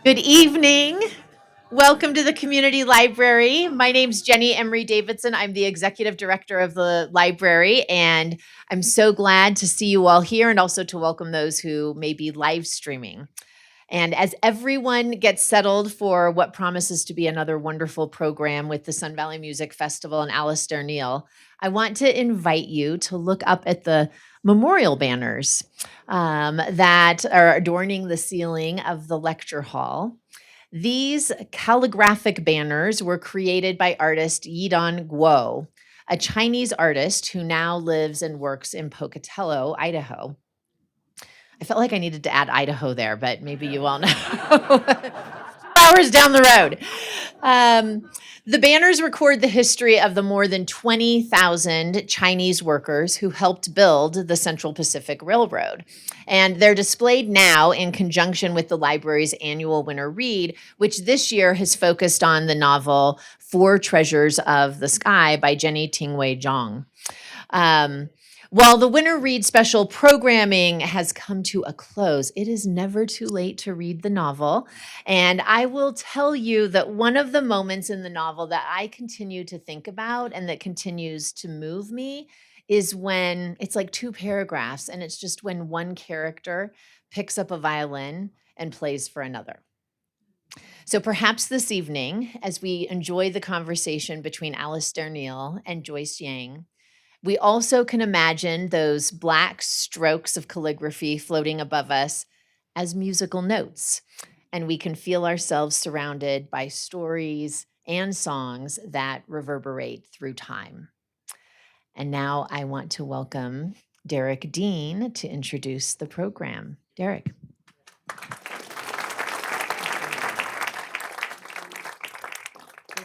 Good evening. Welcome to the community library. My name's Jenny Emery Davidson. I'm the executive director of the library, and I'm so glad to see you all here and also to welcome those who may be live streaming. And as everyone gets settled for what promises to be another wonderful program with the Sun Valley Music Festival and Alasdair Neale, I want to invite you to look up at the memorial banners that are adorning the ceiling of the lecture hall. These calligraphic banners were created by artist Yidon Guo, a Chinese artist who now lives and works in Pocatello, Idaho. I felt like I needed to add Idaho there, but maybe you all know. 2 hours down the road. The banners record the history of the more than 20,000 Chinese workers who helped build the Central Pacific Railroad. And they're displayed now in conjunction with the library's annual winter read, which this year has focused on the novel Four Treasures of the Sky by Jenny Tingwei Zhang. While the Winter Read special programming has come to a close, it is never too late to read the novel. And I will tell you that one of the moments in the novel that I continue to think about and that continues to move me is when it's like 2 paragraphs, and it's just when one character picks up a violin and plays for another. So perhaps this evening, as we enjoy the conversation between Alasdair Neale and Joyce Yang, we also can imagine those black strokes of calligraphy floating above us as musical notes. And we can feel ourselves surrounded by stories and songs that reverberate through time. And now I want to welcome Derek Dean to introduce the program. Derek.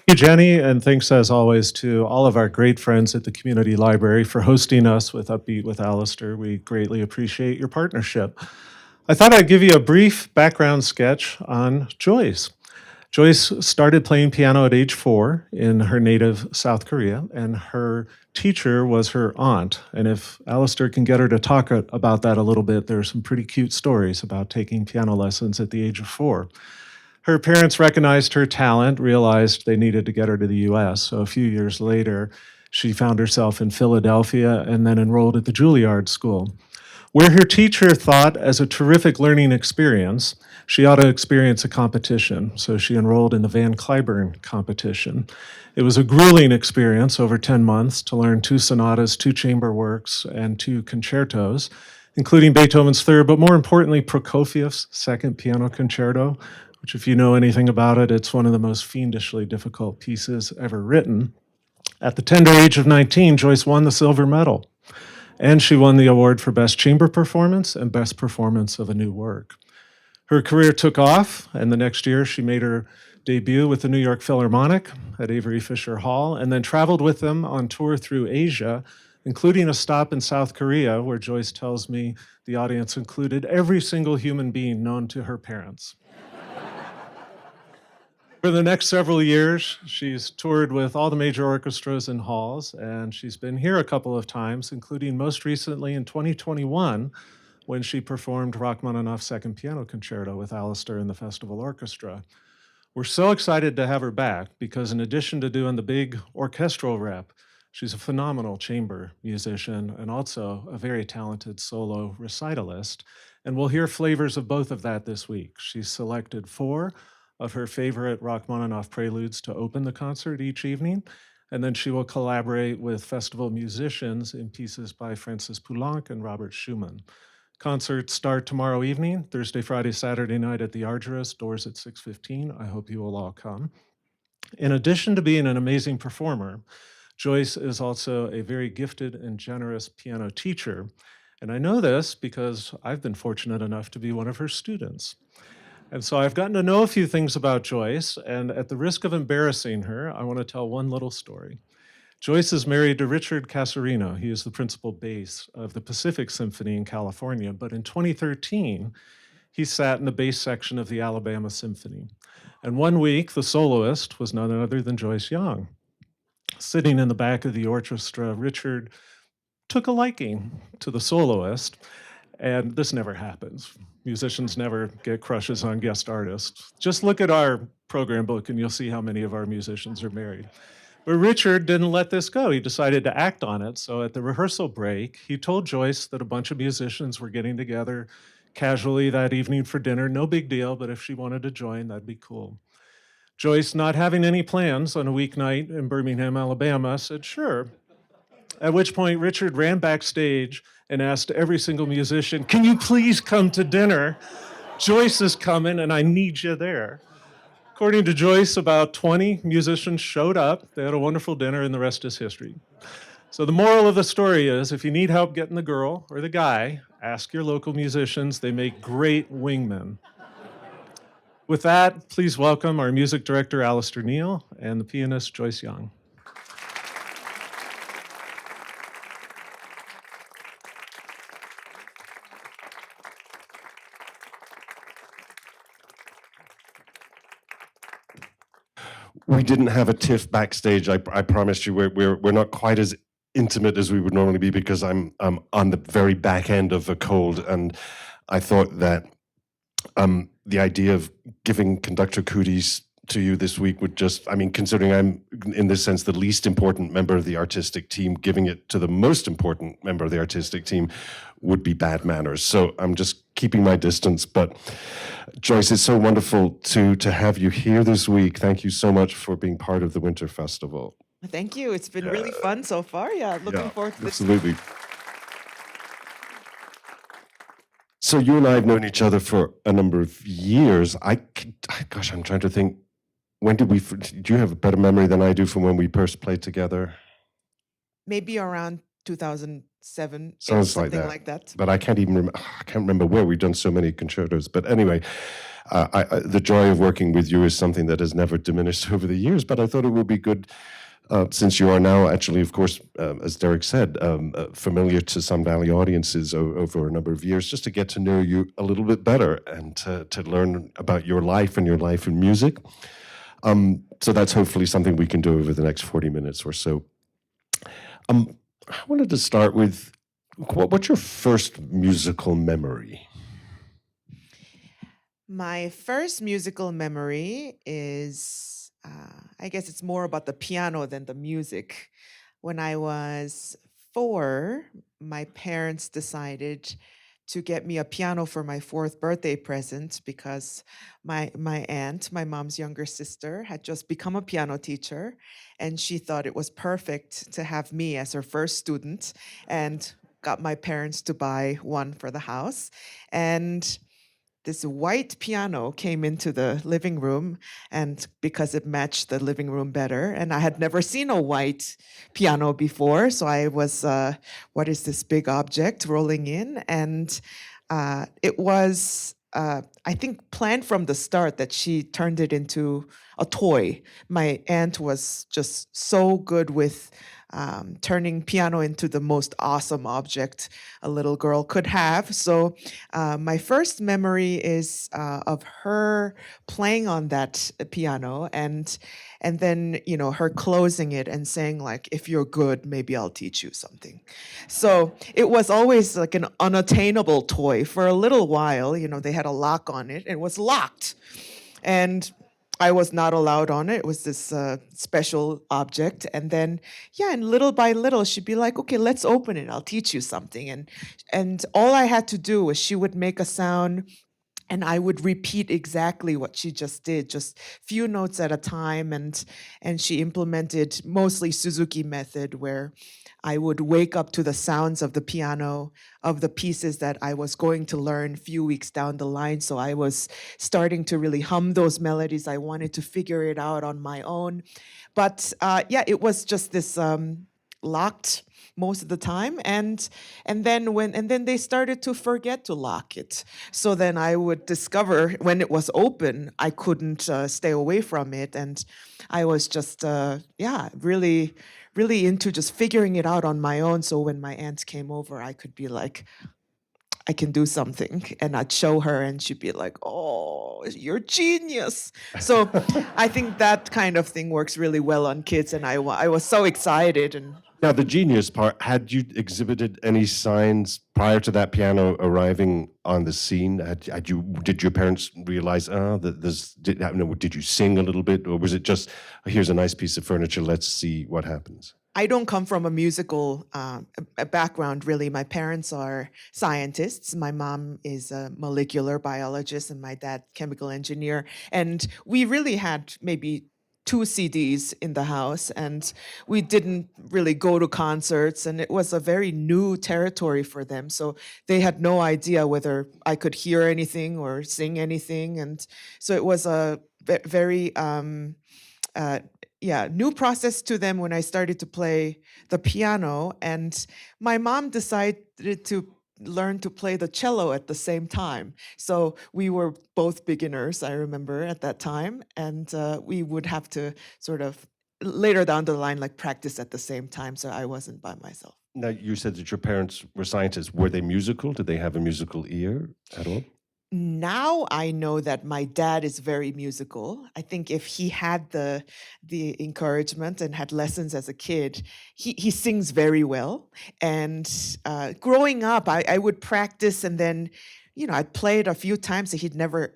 Thank you, Jenny, and thanks as always to all of our great friends at the Community Library for hosting us with Upbeat with Alasdair. We greatly appreciate your partnership. I thought I'd give you a brief background sketch on Joyce. Joyce started playing piano at age 4 in her native South Korea, and her teacher was her aunt. And if Alasdair can get her to talk about that a little bit, there are some pretty cute stories about taking piano lessons at the age of 4. Her parents recognized her talent, realized they needed to get her to the US. So a few years later, she found herself in Philadelphia and then enrolled at the Juilliard School, where her teacher thought as a terrific learning experience, she ought to experience a competition. So she enrolled in the Van Cliburn competition. It was a grueling experience over 10 months to learn 2 sonatas, 2 chamber works, and 2 concertos, including Beethoven's third, but more importantly, Prokofiev's second piano concerto, which if you know anything about it, it's one of the most fiendishly difficult pieces ever written. At the tender age of 19, Joyce won the silver medal, and she won the award for Best Chamber Performance and Best Performance of a New Work. Her career took off, and the next year she made her debut with the New York Philharmonic at Avery Fisher Hall, and then traveled with them on tour through Asia, including a stop in South Korea, where Joyce tells me the audience included every single human being known to her parents. For the next several years, she's toured with all the major orchestras and halls, and she's been here a couple of times, including most recently in 2021, when she performed Rachmaninoff's Second Piano Concerto with Alasdair and the Festival Orchestra. We're so excited to have her back because in addition to doing the big orchestral rep, she's a phenomenal chamber musician and also a very talented solo recitalist. And we'll hear flavors of both of that this week. She's selected 4 of her favorite Rachmaninoff preludes to open the concert each evening, and then she will collaborate with festival musicians in pieces by Francis Poulenc and Robert Schumann. Concerts start tomorrow evening, Thursday, Friday, Saturday night at the Argyros, doors at 6:15. I hope you will all come. In addition to being an amazing performer, Joyce is also a very gifted and generous piano teacher. And I know this because I've been fortunate enough to be one of her students. And so I've gotten to know a few things about Joyce, and at the risk of embarrassing her, I want to tell one little story. Joyce is married to Richard Casarino. He is the principal bass of the Pacific Symphony in California, but in 2013, he sat in the bass section of the Alabama Symphony. And one week, the soloist was none other than Joyce Yang. Sitting in the back of the orchestra, Richard took a liking to the soloist, And this never happens. Musicians never get crushes on guest artists. Just look at our program book and you'll see how many of our musicians are married. But Richard didn't let this go. He decided to act on it. So at the rehearsal break, he told Joyce that a bunch of musicians were getting together casually that evening for dinner. No big deal, but if she wanted to join, that'd be cool. Joyce, not having any plans on a weeknight in Birmingham, Alabama, said sure. At which point, Richard ran backstage and asked every single musician, "Can you please come to dinner? Joyce is coming and I need you there." According to Joyce, about 20 musicians showed up. They had a wonderful dinner and the rest is history. So the moral of the story is, if you need help getting the girl or the guy, ask your local musicians. They make great wingmen. With that, please welcome our music director, Alasdair Neale, and the pianist, Joyce Yang. We didn't have a tiff backstage. I promised you we're not quite as intimate as we would normally be because I'm on the very back end of a cold, and I thought that the idea of giving conductor cooties to you this week would just, I mean, considering I'm in this sense the least important member of the artistic team, giving it to the most important member of the artistic team would be bad manners. So I'm just keeping my distance. But Joyce, it's so wonderful to have you here this week. Thank you so much for being part of the Winter Festival. Thank you. It's been really fun so far. Yeah, looking forward to this. Absolutely. So you and I have known each other for a number of years. Gosh, I'm trying to think. When did we? Do you have a better memory than I do from when we first played together? Maybe around 2007. Sounds something like that. But I can't even remember. I can't remember where we've done so many concertos. But anyway, the joy of working with you is something that has never diminished over the years. But I thought it would be good. Since you are now actually, of course, as Derek said, familiar to Sun Valley audiences over a number of years, just to get to know you a little bit better and to learn about your life and your life in music. So that's hopefully something we can do over the next 40 minutes or so. I wanted to start with, what's your first musical memory? My first musical memory is, I guess it's more about the piano than the music. When I was 4, my parents decided to get me a piano for my 4th birthday present because my aunt, my mom's younger sister, had just become a piano teacher, and she thought it was perfect to have me as her first student, and got my parents to buy one for the house. And this white piano came into the living room, and because it matched the living room better, and I had never seen a white piano before, so I was, what is this big object rolling in? And it was, I think, planned from the start that she turned it into a toy. My aunt was just so good with turning piano into the most awesome object a little girl could have. So my first memory is of her playing on that piano, and then, you know, her closing it and saying, like, "If you're good, maybe I'll teach you something." So it was always like an unattainable toy. For a little while, you know, they had a lock on it. It was locked. And I was not allowed on it. It was this special object. And then, yeah, and little by little, she'd be like, "Okay, let's open it. I'll teach you something." And all I had to do was, she would make a sound, and I would repeat exactly what she just did, just few notes at a time. And she implemented mostly Suzuki method, where I would wake up to the sounds of the piano, of the pieces that I was going to learn a few weeks down the line. So I was starting to really hum those melodies. I wanted to figure it out on my own. But yeah, it was just this locked most of the time, and then they started to forget to lock it. So then I would discover, when it was open, I couldn't stay away from it, and I was just yeah, really into just figuring it out on my own. So when my aunt came over, I could be like, "I can do something," and I'd show her, and she'd be like, "Oh, you're genius." So I think that kind of thing works really well on kids, and I was so excited. And Now, the genius part, had you exhibited any signs prior to that piano arriving on the scene? Did your parents realize, that did you sing a little bit? Or was it just, here's a nice piece of furniture, let's see what happens? I don't come from a musical a background, really. My parents are scientists. My mom is a molecular biologist and my dad, chemical engineer. And we really had maybe 2 CDs in the house, and we didn't really go to concerts, and it was a very new territory for them. So they had no idea whether I could hear anything or sing anything. And so it was a very uh, new process to them when I started to play the piano. And my mom decided to learn to play the cello at the same time. So we were both beginners, I remember, at that time. And we would have to sort of later down the line, like practice at the same time. So I wasn't by myself. Now, you said that your parents were scientists. Were they musical? Did they have a musical ear at all? Now I know that my dad is very musical. I think if he had the encouragement and had lessons as a kid, he sings very well. And growing up, I would practice, and then I'd play it a few times. And he'd never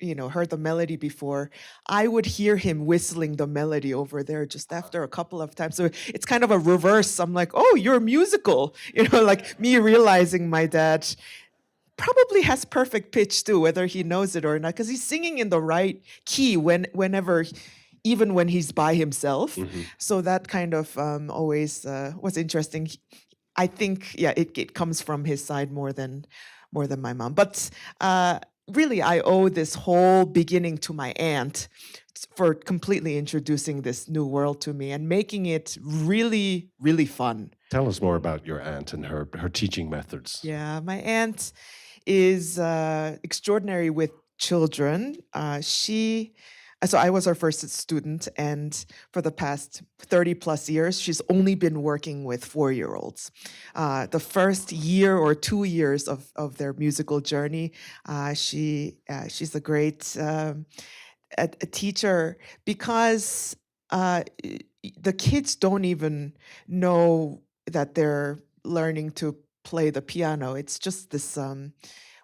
heard the melody before. I would hear him whistling the melody over there just after a couple of times. So it's kind of a reverse. I'm like, oh, you're musical, like me realizing my dad probably has perfect pitch too, whether he knows it or not, because he's singing in the right key whenever, even when he's by himself. Mm-hmm. So that kind of always was interesting. I think, it comes from his side more than my mom. But really, I owe this whole beginning to my aunt for completely introducing this new world to me and making it really, really fun. Tell us more about your aunt and her teaching methods. Yeah, my aunt is extraordinary with children. So I was her first student, and for the past 30 plus years, she's only been working with 4-year-olds. The first year or 2 years of their musical journey, she's a great a teacher, because the kids don't even know that they're learning to play the piano. It's just this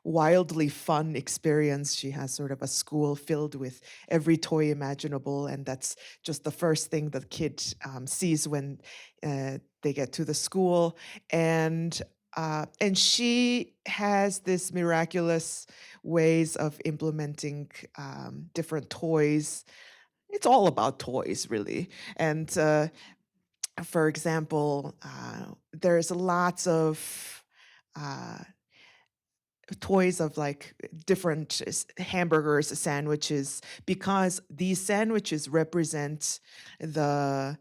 wildly fun experience. She has sort of a school filled with every toy imaginable, and that's just the first thing the kid sees when they get to the school. And she has this miraculous ways of implementing different toys. It's all about toys, really. And for example, there's lots of toys of like different hamburgers, sandwiches, because these sandwiches represent the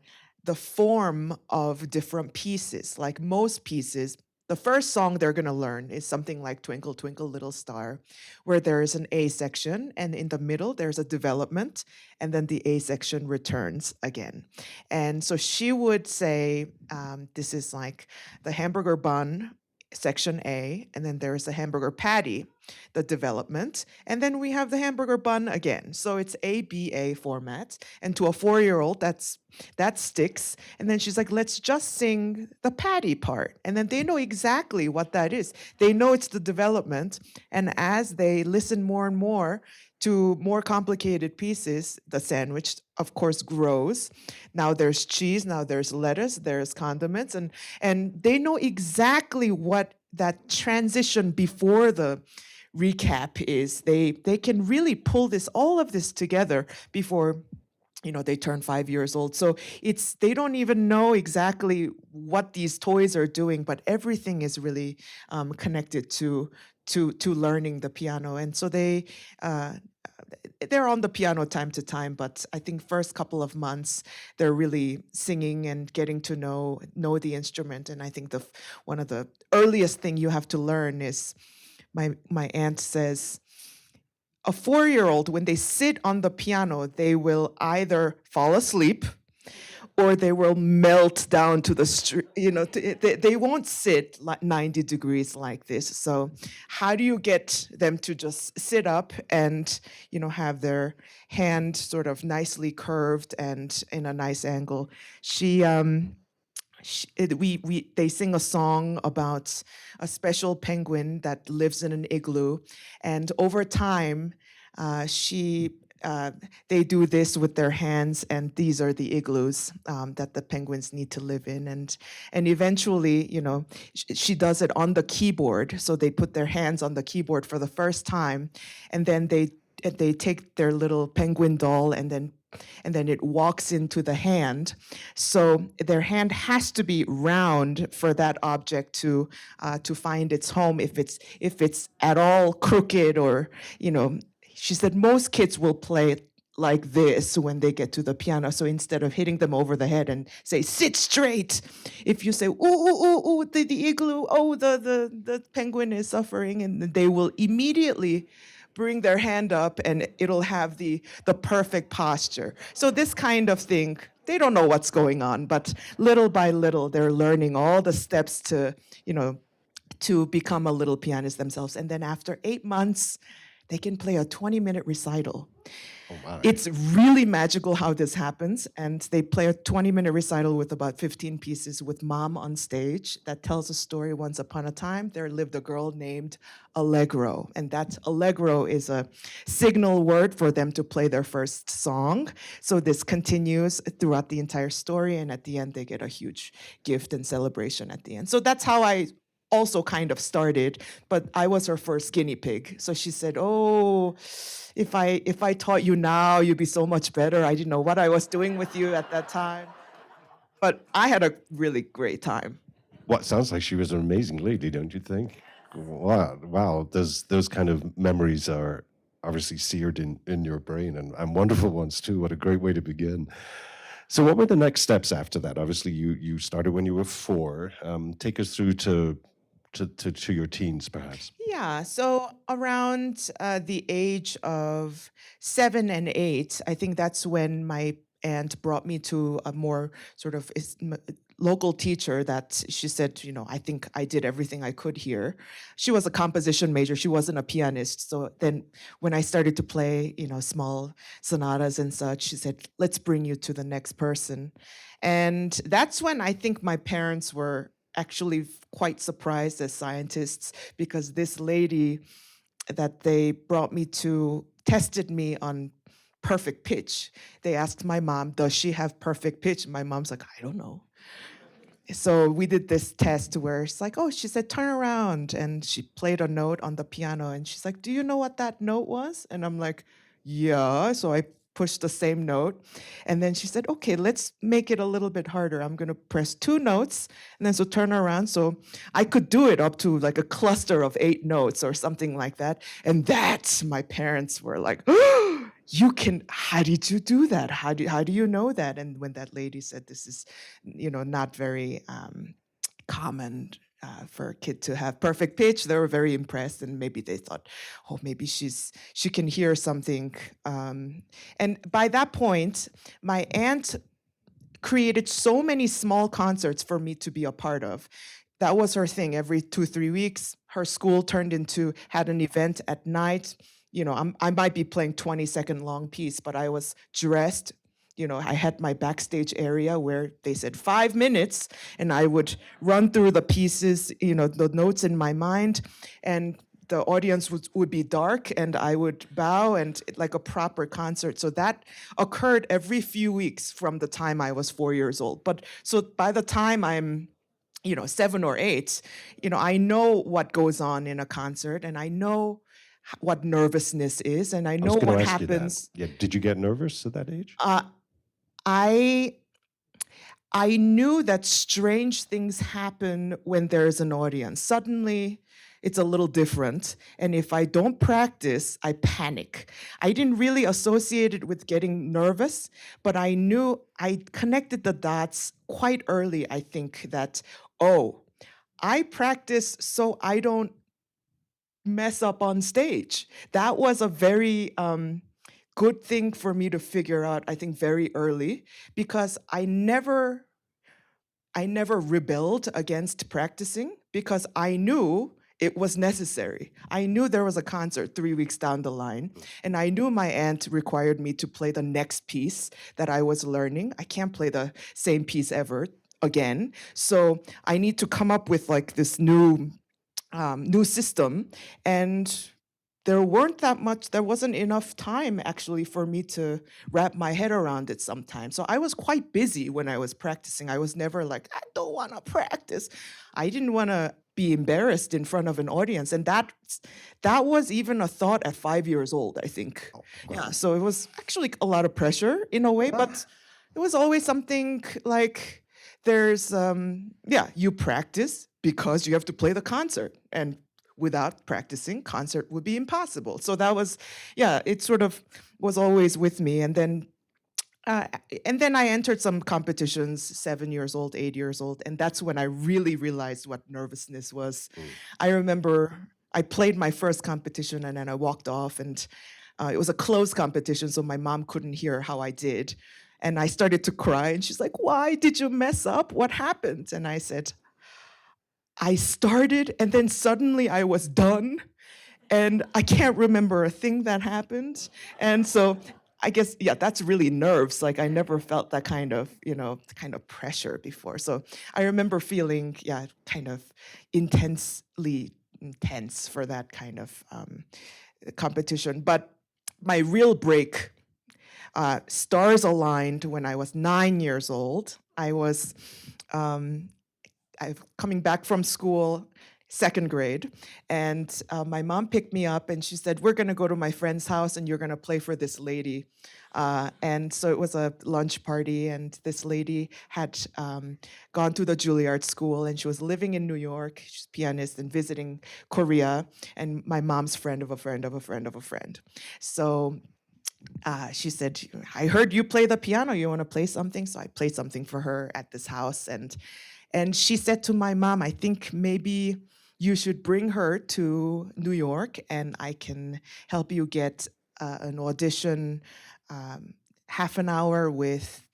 form of different pieces. Like most pieces, the first song they're going to learn is something like Twinkle, Twinkle, Little Star, where there is an A section, and in the middle there's a development, and then the A section returns again. And so she would say, this is like the hamburger bun, section A, and then there's the hamburger patty, the development, and then we have the hamburger bun again. So it's ABA format, and to a 4-year-old, that sticks. And then she's like, let's just sing the patty part, and then they know exactly what that is. They know it's the development, and as they listen more and more to more complicated pieces, the sandwich, of course, grows. Now there's cheese, now there's lettuce, there's condiments, and they know exactly what that transition before the recap is. They can really pull all of this together before they turn 5 years old. So they don't even know exactly what these toys are doing, but everything is really connected to learning the piano. And so they're on the piano time to time, but I think first couple of months they're really singing and getting to know the instrument. And I think one of the earliest thing you have to learn is, my aunt says, a 4-year-old, when they sit on the piano, they will either fall asleep or they will melt down to the street. They won't sit like 90 degrees like this. So how do you get them to just sit up and have their hand sort of nicely curved and in a nice angle? She they sing a song about a special penguin that lives in an igloo, and over time, they do this with their hands, and these are the igloos that the penguins need to live in, and eventually, she does it on the keyboard. So they put their hands on the keyboard for the first time, and then they take their little penguin doll, and then it walks into the hand. So their hand has to be round for that object to find its home. If it's at all crooked, or she said most kids will play like this when they get to the piano. So instead of hitting them over the head and say sit straight, if you say ooh ooh ooh ooh, the igloo, oh the penguin is suffering, and they will immediately bring their hand up, and it'll have the perfect posture. So this kind of thing, they don't know what's going on, but little by little, they're learning all the steps to become a little pianist themselves. And then after 8 months, they can play a 20-minute recital. Oh, wow. It's really magical how this happens. And they play a 20-minute recital with about 15 pieces with mom on stage that tells a story. Once upon a time, there lived a girl named Allegro. And that Allegro is a signal word for them to play their first song. So this continues throughout the entire story. And at the end, they get a huge gift and celebration at the end. So that's how I also kind of started, but I was her first guinea pig. So she said, oh, if I taught you now, you'd be so much better. I didn't know what I was doing with you at that time. But I had a really great time. What sounds like she was an amazing lady, don't you think? Wow. Those kind of memories are obviously seared in your brain, and wonderful ones too. What a great way to begin. So what were the next steps after that? Obviously, you started when you were 4. Take us through to your teens, perhaps. Yeah, so around the age of 7 and 8, I think that's when my aunt brought me to a more sort of local teacher that she said, I think I did everything I could here. She was a composition major. She wasn't a pianist. So then when I started to play, small sonatas and such, she said, let's bring you to the next person. And that's when I think my parents were actually quite surprised as scientists, because this lady that they brought me to tested me on perfect pitch. They asked my mom, does she have perfect pitch? My mom's like, I don't know. So we did this test where it's like, oh, she said, turn around. And she played a note on the piano. And she's like, do you know what that note was? And I'm like, yeah. So I pushed the same note. And then she said, okay, let's make it a little bit harder. I'm going to press 2 notes. And then so turn around. So I could do it up to like a cluster of 8 notes or something like that. And that, my parents were like, oh, how did you do that? How do you know that? And when that lady said this is, not very common for a kid to have perfect pitch, they were very impressed, and maybe they thought, oh, maybe she can hear something. And by that point, my aunt created so many small concerts for me to be a part of. That was her thing. Every 2-3 weeks, her school had an event at night. I might be playing 20-second long piece, but I was dressed. I had my backstage area where they said 5 minutes, and I would run through the pieces, the notes in my mind, and the audience would be dark, and I would bow, and like a proper concert. So that occurred every few weeks from the time I was 4 years old. But so by the time I'm 7 or 8, I know what goes on in a concert, and I know what nervousness is, and I know what happens. Yeah, did you get nervous at that age? I knew that strange things happen when there's an audience. Suddenly, it's a little different, and if I don't practice, I panic. I didn't really associate it with getting nervous, but I knew I connected the dots quite early, I think, that, oh, I practice so I don't mess up on stage. That was a very good thing for me to figure out, I think, very early, because I never rebelled against practicing, because I knew it was necessary. I knew there was a concert 3 weeks down the line, and I knew my aunt required me to play the next piece that I was learning. I can't play the same piece again. So I need to come up with like this new system, and there wasn't enough time actually for me to wrap my head around it sometimes. So I was quite busy when I was practicing. I was never like, I don't want to practice. I didn't want to be embarrassed in front of an audience. And that was even a thought at 5 years old, I think. Yeah, so it was actually a lot of pressure in a way, but it was always something like there's, you practice because you have to play the concert. And without practicing, concert would be impossible. So that was, it sort of was always with me. And then I entered some competitions, 7 years old, 8 years old, and that's when I really realized what nervousness was. I remember I played my first competition and then I walked off, and it was a closed competition, so my mom couldn't hear how I did. And I started to cry, and she's like, "Why did you mess up? What happened?" And I said, I started, and then suddenly I was done, and I can't remember a thing that happened. And so I guess, that's really nerves. Like I never felt that kind of pressure before. So I remember feeling, kind of intensely intense for that kind of competition. But my real break, stars aligned when I was 9 years old. I was coming back from school, second grade, and my mom picked me up and she said, "We're gonna go to my friend's house and you're gonna play for this lady." And so it was a lunch party, and this lady had gone to the Juilliard School, and she was living in New York. She's a pianist and visiting Korea, and my mom's friend of a friend of a friend of a friend. So she said, "I heard you play the piano. You want to play something?" So I played something for her at this house, and she said to my mom, "I think maybe you should bring her to New York, and I can help you get an audition, half an hour with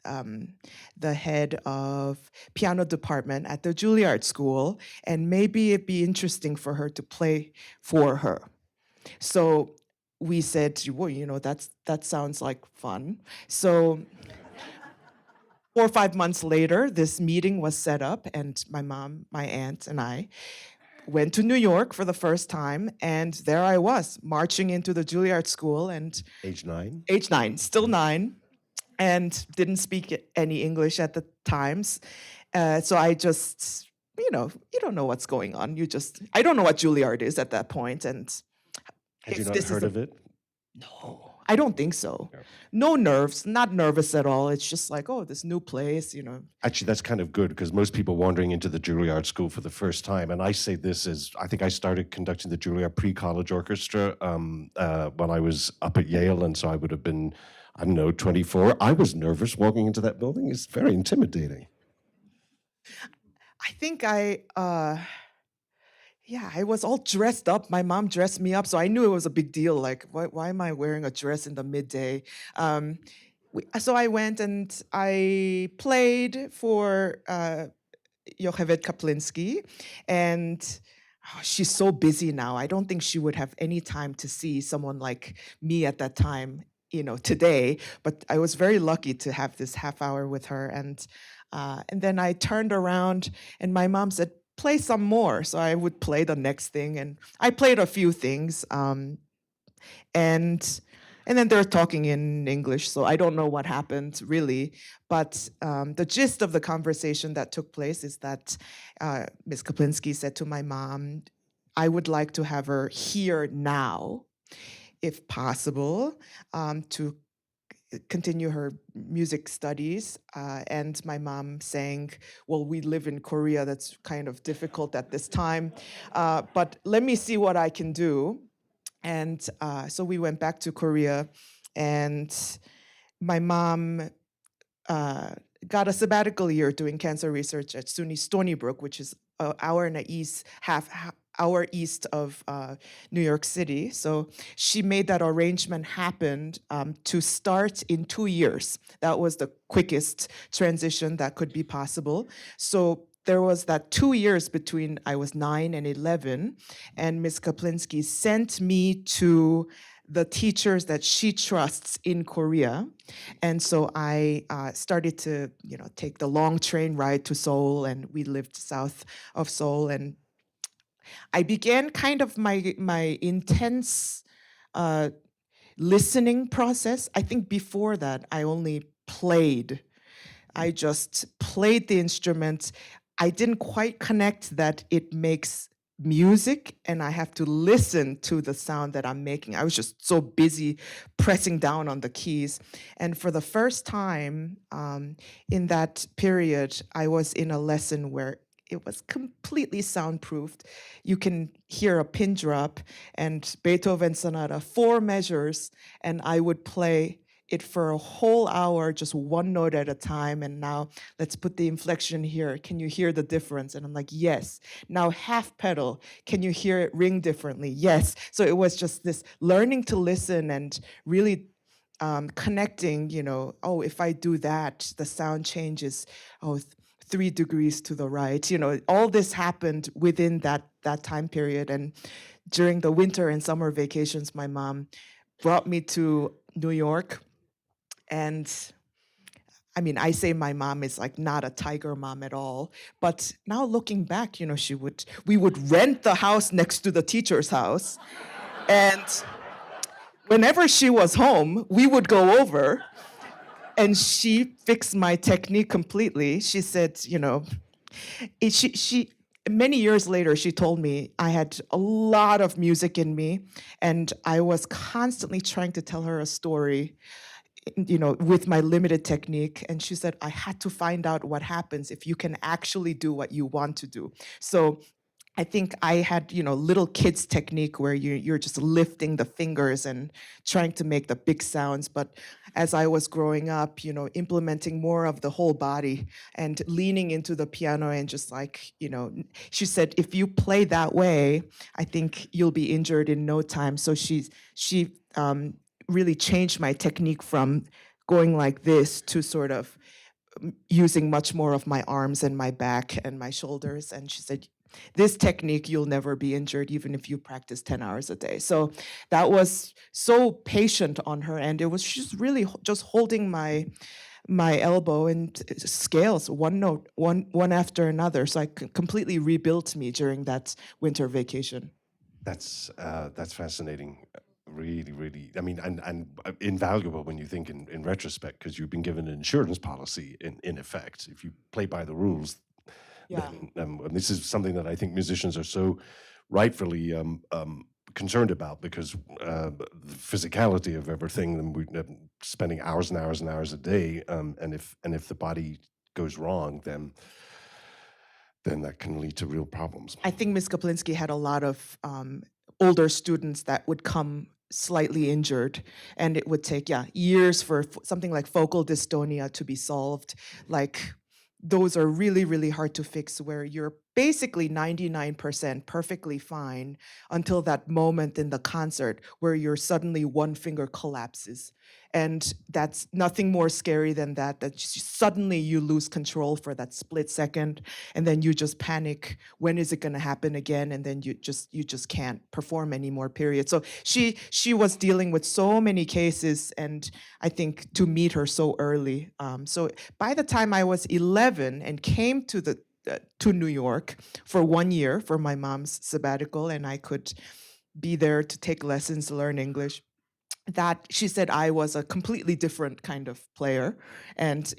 the head of piano department at the Juilliard School, and maybe it'd be interesting for her to play for her." So we said, "Well, that sounds like fun." So 4 or 5 months later, this meeting was set up, and my mom, my aunt, and I went to New York for the first time, and there I was, marching into the Juilliard School, and Age 9? age 9, still 9, and didn't speak any English at the times. So I just, you don't know what's going on. I don't know what Juilliard is at that point, and Had you if not this is heard a- of it? No, I don't think so. Yeah. No nerves, not nervous at all. It's just like, oh, this new place. Actually, that's kind of good because most people wandering into the Juilliard School for the first time, and I say this as I think I started conducting the Juilliard pre-college orchestra when I was up at Yale, and so I would have been, I don't know, 24. I was nervous walking into that building. It's very intimidating. I think I was all dressed up. My mom dressed me up, so I knew it was a big deal. Like, why am I wearing a dress in the midday? So I went and I played for Yocheved Kaplinski, and she's so busy now. I don't think she would have any time to see someone like me at that time, today. But I was very lucky to have this half hour with her, and then I turned around, and my mom said, "Play some more." So I would play the next thing, and I played a few things, and then they're talking in English, so I don't know what happened really. But the gist of the conversation that took place is that Ms. Kaplinski said to my mom, "I would like to have her here now, if possible, to continue her music studies." And my mom saying, "Well, we live in Korea. That's kind of difficult at this time. But let me see what I can do." And so we went back to Korea, and my mom got a sabbatical year doing cancer research at SUNY Stony Brook, which is an hour and half hour east of New York City. So she made that arrangement happen to start in 2 years. That was the quickest transition that could be possible. So there was that 2 years between I was 9 and 11, and Ms. Kaplinski sent me to the teachers that she trusts in Korea. And so I started to, take the long train ride to Seoul, and we lived south of Seoul. And I began kind of my intense listening process. I think before that, I only played. I just played the instrument. I didn't quite connect that it makes music and I have to listen to the sound that I'm making. I was just so busy pressing down on the keys. And for the first time in that period, I was in a lesson where it was completely soundproofed. You can hear a pin drop and Beethoven Sonata, 4 measures, and I would play it for a whole hour, just one note at a time. And now let's put the inflection here. Can you hear the difference? And I'm like, yes. Now half pedal. Can you hear it ring differently? Yes. So it was just this learning to listen and really connecting, oh, if I do that, the sound changes. Oh, 3 degrees to the right. All this happened within that time period. And during the winter and summer vacations, my mom brought me to New York. And I mean, I say my mom is like not a tiger mom at all, but now looking back, we would rent the house next to the teacher's house. And whenever she was home, we would go over and she fixed my technique completely. She said, she many years later, she told me I had a lot of music in me and I was constantly trying to tell her a story with my limited technique. And she said, I had to find out what happens if you can actually do what you want to do. So I think I had, little kids technique where you're just lifting the fingers and trying to make the big sounds. But as I was growing up, implementing more of the whole body and leaning into the piano and just like, she said, if you play that way, I think you'll be injured in no time. So she really changed my technique from going like this to sort of using much more of my arms and my back and my shoulders. And she said, this technique, you'll never be injured, even if you practice 10 hours a day. So that was so patient on her end. It was just really just holding my elbow and scales, one note, one after another. So I completely rebuilt me during that winter vacation. That's fascinating. Really, really. I mean, and invaluable when you think in retrospect, because you've been given an insurance policy in effect. If you play by the rules, Yeah. then and this is something that I think musicians are so rightfully concerned about, because the physicality of everything, and we're spending hours and hours and hours a day, and if the body goes wrong, then that can lead to real problems. I think Ms. Kaplinsky had a lot of older students that would come slightly injured, and it would take years for something like focal dystonia to be solved. Like those are really, really hard to fix, where you're basically 99% perfectly fine until that moment in the concert where your suddenly one finger collapses. And that's nothing more scary than that suddenly you lose control for that split second, and then you just panic, when is it going to happen again? And then you just can't perform anymore, period. So she was dealing with so many cases, and I think to meet her so early. So by the time I was 11 and came to New York for 1 year for my mom's sabbatical, and I could be there to take lessons, learn English, that she said I was a completely different kind of player, and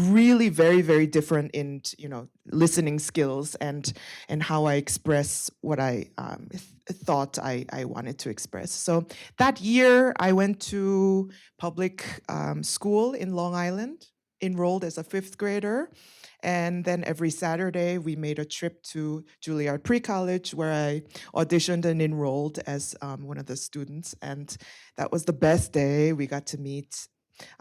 really very, very different in listening skills and how I express what I thought I wanted to express. So that year I went to public school in Long Island, enrolled as a 5th grader. And then every Saturday, we made a trip to Juilliard Pre-College, where I auditioned and enrolled as one of the students. And that was the best day. We got to meet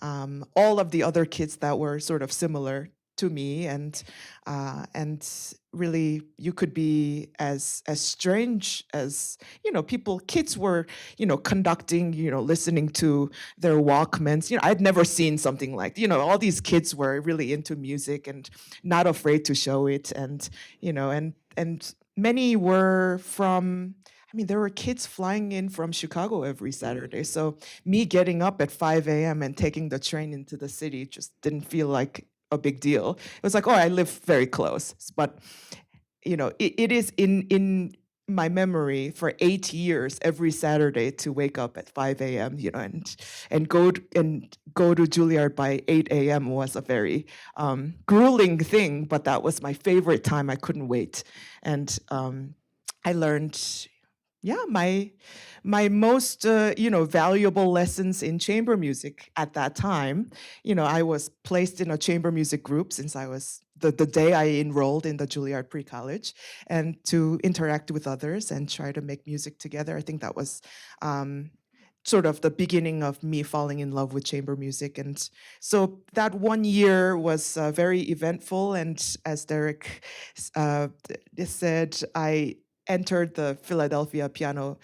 all of the other kids that were sort of similar to me, and really you could be as strange as kids were conducting, listening to their Walkmans. I'd never seen something like, all these kids were really into music and not afraid to show it, and and many were from, I mean, there were kids flying in from Chicago every Saturday. So me getting up at 5 a.m. and taking the train into the city just didn't feel like a big deal. It was like, oh, I live very close. But it is in my memory for 8 years every Saturday to wake up at 5 a.m. And go to Juilliard by 8 a.m. was a very grueling thing, but that was my favorite time. I couldn't wait, and I learned, yeah, my most valuable lessons in chamber music at that time. I was placed in a chamber music group since I was the day I enrolled in the Juilliard pre-college, and to interact with others and try to make music together. I think that was sort of the beginning of me falling in love with chamber music. And so that 1 year was very eventful. And as Derek said, I entered the Philadelphia Piano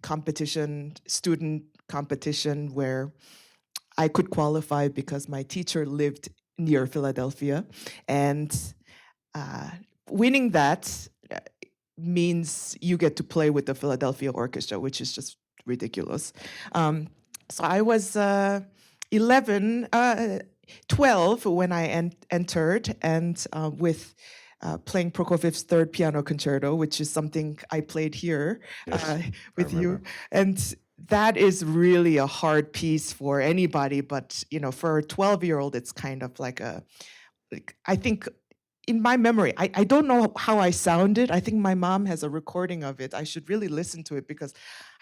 Competition, student competition, where I could qualify because my teacher lived near Philadelphia. And winning that means you get to play with the Philadelphia Orchestra, which is just ridiculous. So I was 12 when I entered, and with playing Prokofiev's third piano concerto, which is something I played here with you. And that is really a hard piece for anybody, but for a 12-year-old, it's kind of like I think in my memory, I don't know how I sounded. I think my mom has a recording of it. I should really listen to it because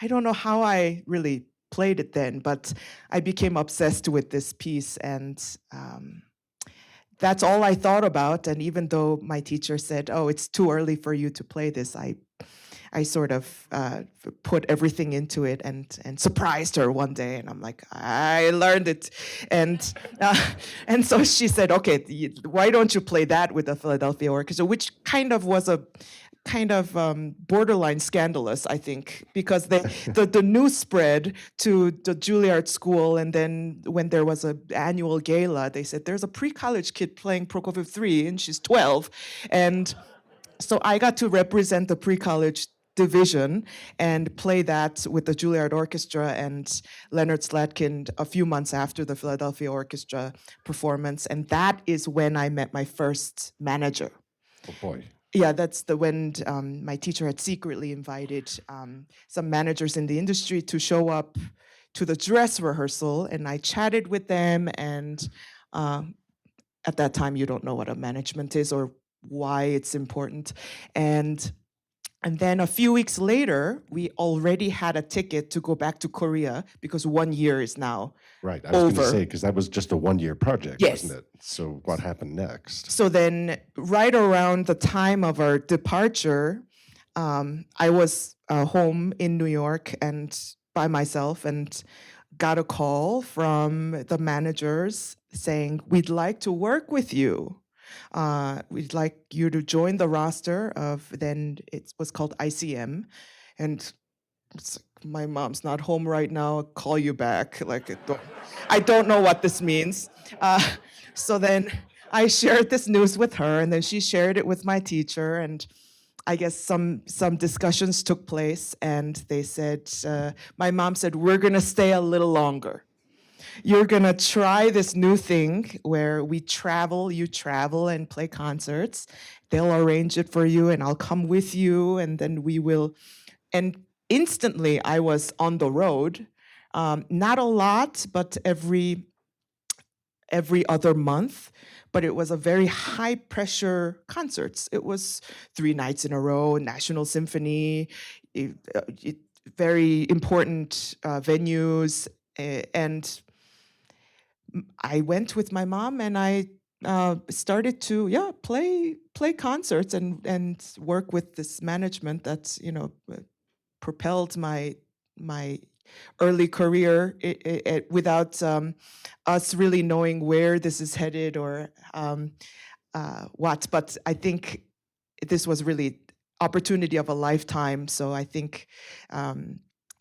I don't know how I really played it then, but I became obsessed with this piece, and that's all I thought about. And even though my teacher said, "Oh, it's too early for you to play this," I sort of put everything into it and surprised her one day. And I'm like, I learned it. And so she said, okay, why don't you play that with the Philadelphia Orchestra, which kind of was a borderline scandalous, I think, because the news spread to the Juilliard School, and then when there was an annual gala, they said, there's a pre-college kid playing Prokofiev 3, and she's 12. And so I got to represent the pre-college division and play that with the Juilliard Orchestra and Leonard Slatkin a few months after the Philadelphia Orchestra performance. And that is when I met my first manager. Oh boy. Yeah, that's when my teacher had secretly invited some managers in the industry to show up to the dress rehearsal, and I chatted with them. And at that time, you don't know what a management is or why it's important. And then a few weeks later, we already had a ticket to go back to Korea because 1 year is now right. I was going to over. say, because that was just a 1 year project, Yes. wasn't it? So what happened next? So then right around the time of our departure, I was home in New York and by myself, and got a call from the managers saying, we'd like to work with you. We'd like you to join the roster of, then it was called ICM. And it's like, my mom's not home right now, I'll call you back. Like, I don't know what this means. So then I shared this news with her, and then she shared it with my teacher, and I guess some discussions took place, and they said, my mom said, we're gonna stay a little longer. You're gonna try this new thing where you travel and play concerts. They'll arrange it for you, and I'll come with you, and then we will. And instantly I was on the road, not a lot, but every other month, but it was a very high pressure concerts. It was 3 nights in a row, National Symphony, very important venues, and I went with my mom, and I started to play concerts and work with this management that's propelled my early career without us really knowing where this is headed or what. But I think this was really opportunity of a lifetime. So I think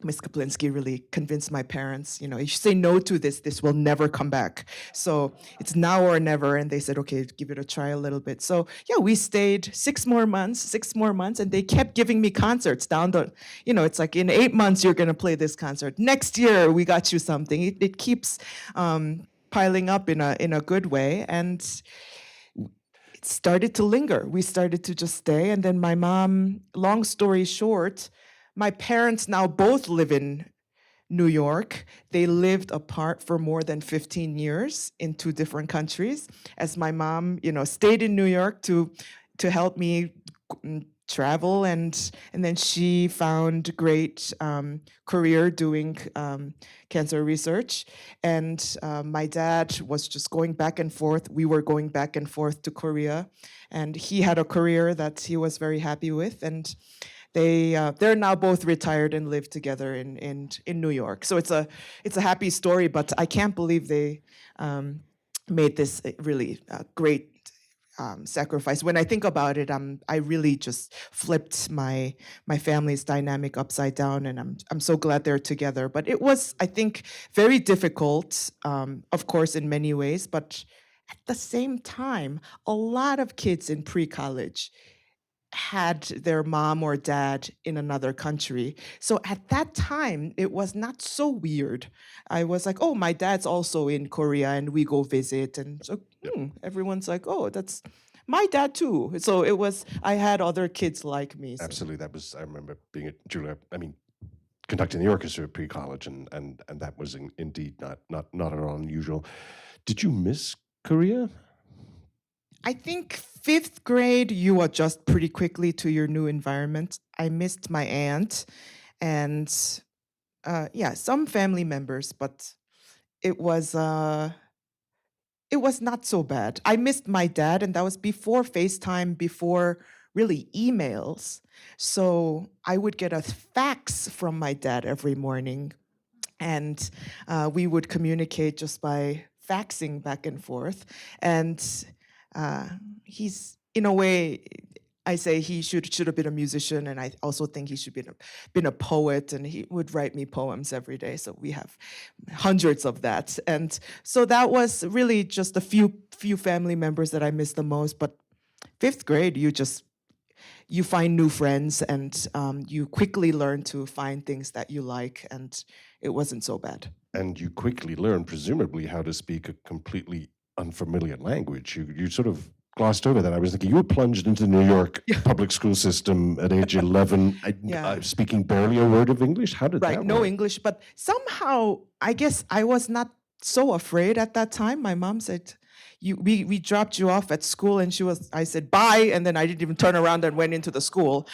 Miss Kaplinsky really convinced my parents, if you say no to this, this will never come back. So it's now or never. And they said, okay, give it a try a little bit. So yeah, we stayed 6 more months, and they kept giving me concerts down the, it's like in 8 months, you're going to play this concert. Next year, we got you something. It keeps piling up in a good way. And it started to linger. We started to just stay. And then my mom, long story short, my parents now both live in New York. They lived apart for more than 15 years in 2 different countries. As my mom, stayed in New York to help me travel, and then she found great career doing cancer research. And my dad was just going back and forth. We were going back and forth to Korea, and he had a career that he was very happy with. And they're now both retired and live together in New York. So it's a happy story, but I can't believe they made this really great sacrifice. When I think about it, I really just flipped my family's dynamic upside down, and I'm so glad they're together. But it was, I think, very difficult, of course, in many ways. But at the same time, a lot of kids in pre-college had their mom or dad in another country. So at that time, it was not so weird. I was like, oh, my dad's also in Korea, and we go visit. And so everyone's like, oh, that's my dad too. So it was, I had other kids like me. So. Absolutely. That was, I remember being at Julia, conducting the orchestra at pre-college, and that was indeed not at all unusual. Did you miss Korea? I think 5th grade, you adjust pretty quickly to your new environment. I missed my aunt and some family members, but it was not so bad. I missed my dad, and that was before FaceTime, before really emails. So I would get a fax from my dad every morning, and we would communicate just by faxing back and forth. And he's, in a way, I say he should have been a musician, and I also think he should been a poet, and he would write me poems every day. So we have hundreds of that. And so that was really just a few family members that I miss the most. But 5th grade, you find new friends, and you quickly learn to find things that you like, and it wasn't so bad. And you quickly learn, presumably, how to speak a completely unfamiliar language. You sort of glossed over that. I was thinking you were plunged into the New York public school system at age 11, speaking barely a word of English. How did that work? No English, but somehow, I guess I was not so afraid at that time. My mom said, we dropped you off at school, and I said, bye, and then I didn't even turn around and went into the school.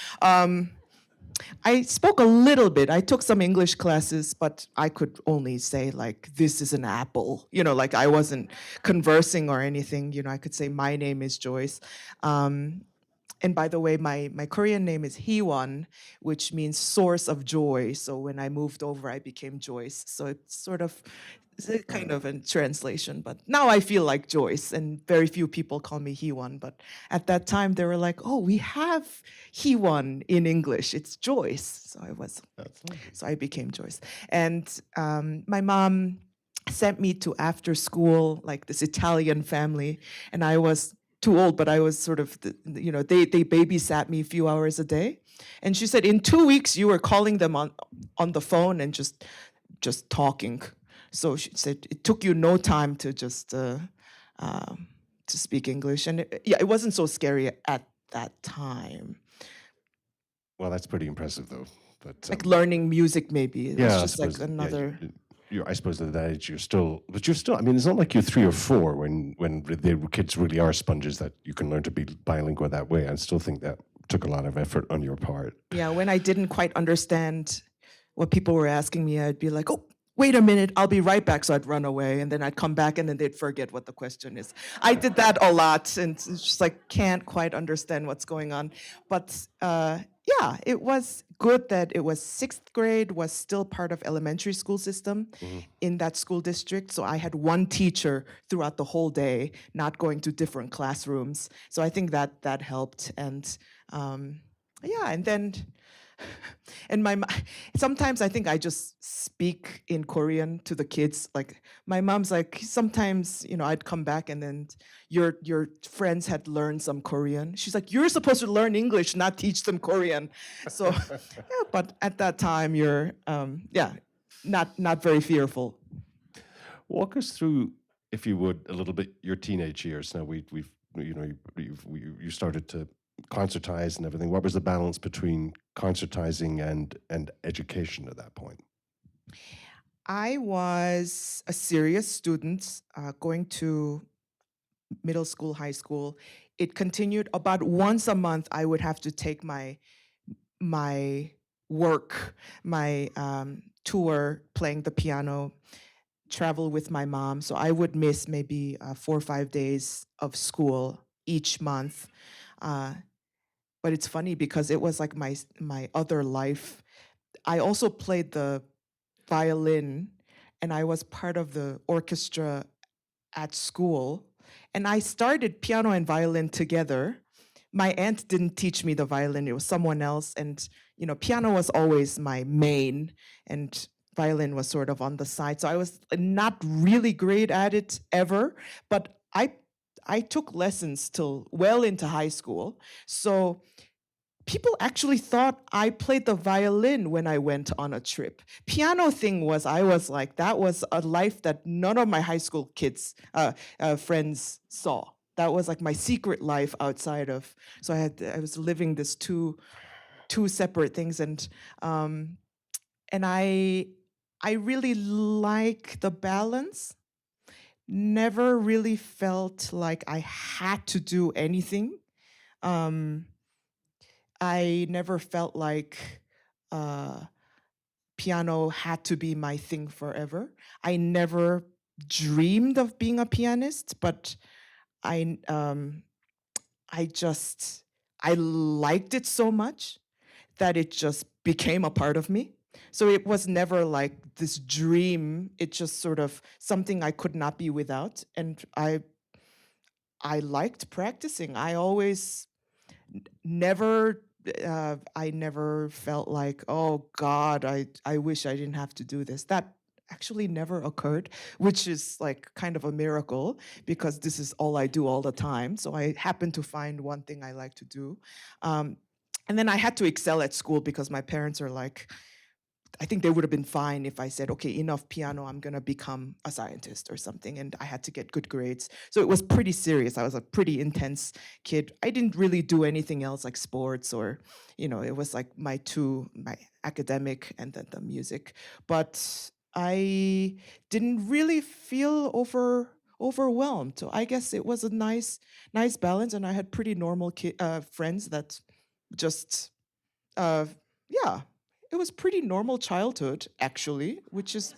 I spoke a little bit. I took some English classes, but I could only say, like, this is an apple. Like I wasn't conversing or anything. I could say, my name is Joyce. And by the way, my Korean name is Hiwon, which means source of joy. So when I moved over, I became Joyce. So it's sort of kind of a translation, but now I feel like Joyce, and very few people call me Hiwon. But at that time, they were like, "Oh, we have Hiwon in English. It's Joyce." So I became Joyce. And my mom sent me to after school, like this Italian family, and I was too old, but I was sort of, they babysat me a few hours a day. And she said, in 2 weeks, you were calling them on the phone and just talking. So she said it took you no time to just to speak English, and it wasn't so scary at that time. Well, that's pretty impressive, though. But like learning music, maybe it was just like another. I suppose at that age you're still. I mean, it's not like you're 3 or 4 when the kids really are sponges that you can learn to be bilingual that way. I still think that took a lot of effort on your part. Yeah, when I didn't quite understand what people were asking me, I'd be like, oh, wait a minute, I'll be right back. So I'd run away, and then I'd come back, and then they'd forget what the question is. I did that a lot, and it's just like, can't quite understand what's going on. But yeah, it was good that it was 6th grade was still part of elementary school system in that school district. So I had one teacher throughout the whole day, not going to different classrooms. So I think that helped. And yeah, and then And sometimes I think I just speak in Korean to the kids. Like my mom's like, sometimes, I'd come back and then your friends had learned some Korean. She's like, you're supposed to learn English, not teach them Korean. So, yeah, but at that time you're, not very fearful. Walk us through, if you would, a little bit your teenage years. Now you started to concertize and everything. What was the balance between concertizing and education at that point? I was a serious student going to middle school, high school. It continued about once a month. I would have to take my work, my tour, playing the piano, travel with my mom. So I would miss maybe 4 or 5 days of school each month. But it's funny because it was like my other life. I also played the violin, and I was part of the orchestra at school. And I started piano and violin together. My aunt didn't teach me the violin, it was someone else. And, piano was always my main, and violin was sort of on the side. So I was not really great at it ever, but I took lessons till well into high school. So people actually thought I played the violin when I went on a trip. Piano thing was, I was like, that was a life that none of my high school kids, friends saw. That was like my secret life outside of, so I was living this two separate things. And I really like the balance. Never really felt like I had to do anything. I never felt like piano had to be my thing forever. I never dreamed of being a pianist, but I liked it so much that it just became a part of me. So it was never like this dream. It's just sort of something I could not be without. And I liked practicing. I always I never felt like, oh God, I wish I didn't have to do this. That actually never occurred, which is like kind of a miracle because this is all I do all the time. So I happened to find one thing I like to do. And then I had to excel at school because my parents are like, I think they would have been fine if I said, okay, enough piano, I'm going to become a scientist or something. And I had to get good grades. So it was pretty serious. I was a pretty intense kid. I didn't really do anything else like sports or, it was like my academic and then the music. But I didn't really feel overwhelmed. So I guess it was a nice balance. And I had pretty normal friends that just, yeah. It was pretty normal childhood, actually, which is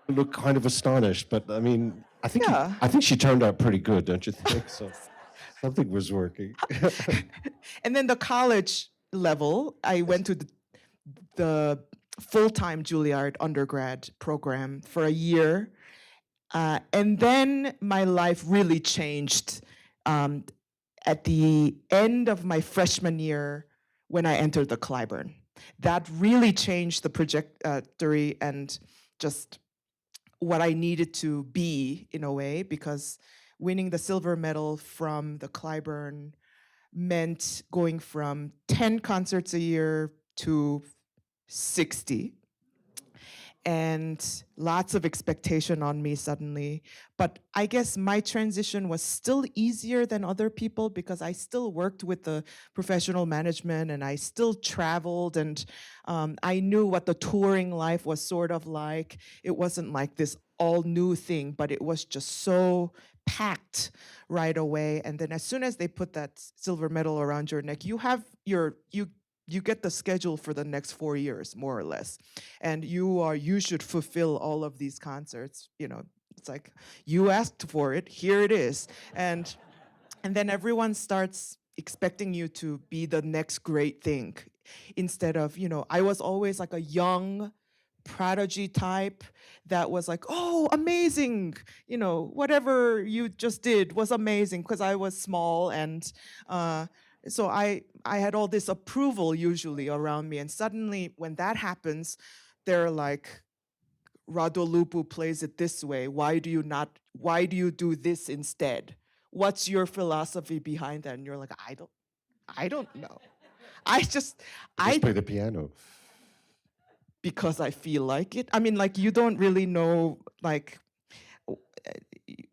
You look kind of astonished, but I mean, I yeah. think she turned out pretty good, don't you think? So something was working. And then the college level, I went to the full-time Juilliard undergrad program for a year. And then my life really changed at the end of my freshman year when I entered the Cliburn. That really changed the trajectory and just what I needed to be in a way, because winning the silver medal from the Cliburn meant going from 10 concerts a year to 60. And lots of expectation on me suddenly. But I guess my transition was still easier than other people because I still worked with the professional management and I still traveled, and I knew what the touring life was sort of like. It wasn't like this all new thing, but it was just so packed right away. And then as soon as they put that silver medal around your neck, you get the schedule for the next 4 years, more or less. And you should fulfill all of these concerts. It's like, you asked for it, here it is. And then everyone starts expecting you to be the next great thing. Instead of, I was always like a young prodigy type that was like, oh, amazing, whatever you just did was amazing, because I was small and So I had all this approval usually around me, and suddenly when that happens, they're like, Radolupu plays it this way. Why do you do this instead? What's your philosophy behind that? And you're like, I don't know. Just I play the piano. because I feel like it. I mean, like, you don't really know, like,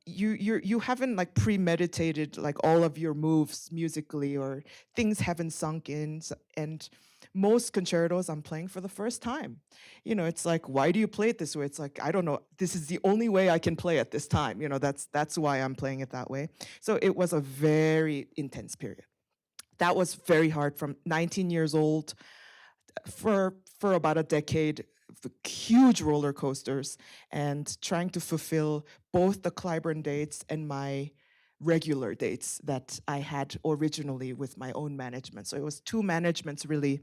you haven't like premeditated like all of your moves musically, or things haven't sunk in. And most concertos I'm playing for the first time. It's like, why do you play it this way? It's like, I don't know. This is the only way I can play at this time. That's why I'm playing it that way. So it was a very intense period. That was very hard from 19 years old for about a decade, the huge roller coasters, and trying to fulfill both the Cliburn dates and my regular dates that I had originally with my own management. So it was two managements really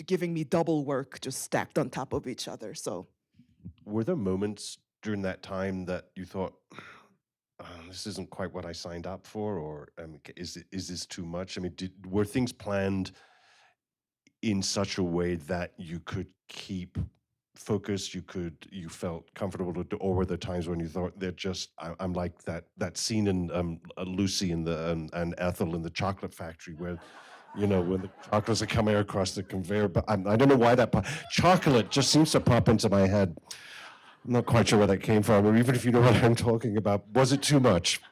giving me double work, just stacked on top of each other. So Were there moments during that time that you thought, this isn't quite what I signed up for, or is this too much? I mean, were things planned in such a way that you could keep focused, you felt comfortable to do, or were there times when you thought they're just, I'm like that scene in Lucy and Ethel in the chocolate factory where, when the chocolates are coming across the conveyor, but I don't know why chocolate just seems to pop into my head. I'm not quite sure where that came from, or even if you know what I'm talking about. Was it too much?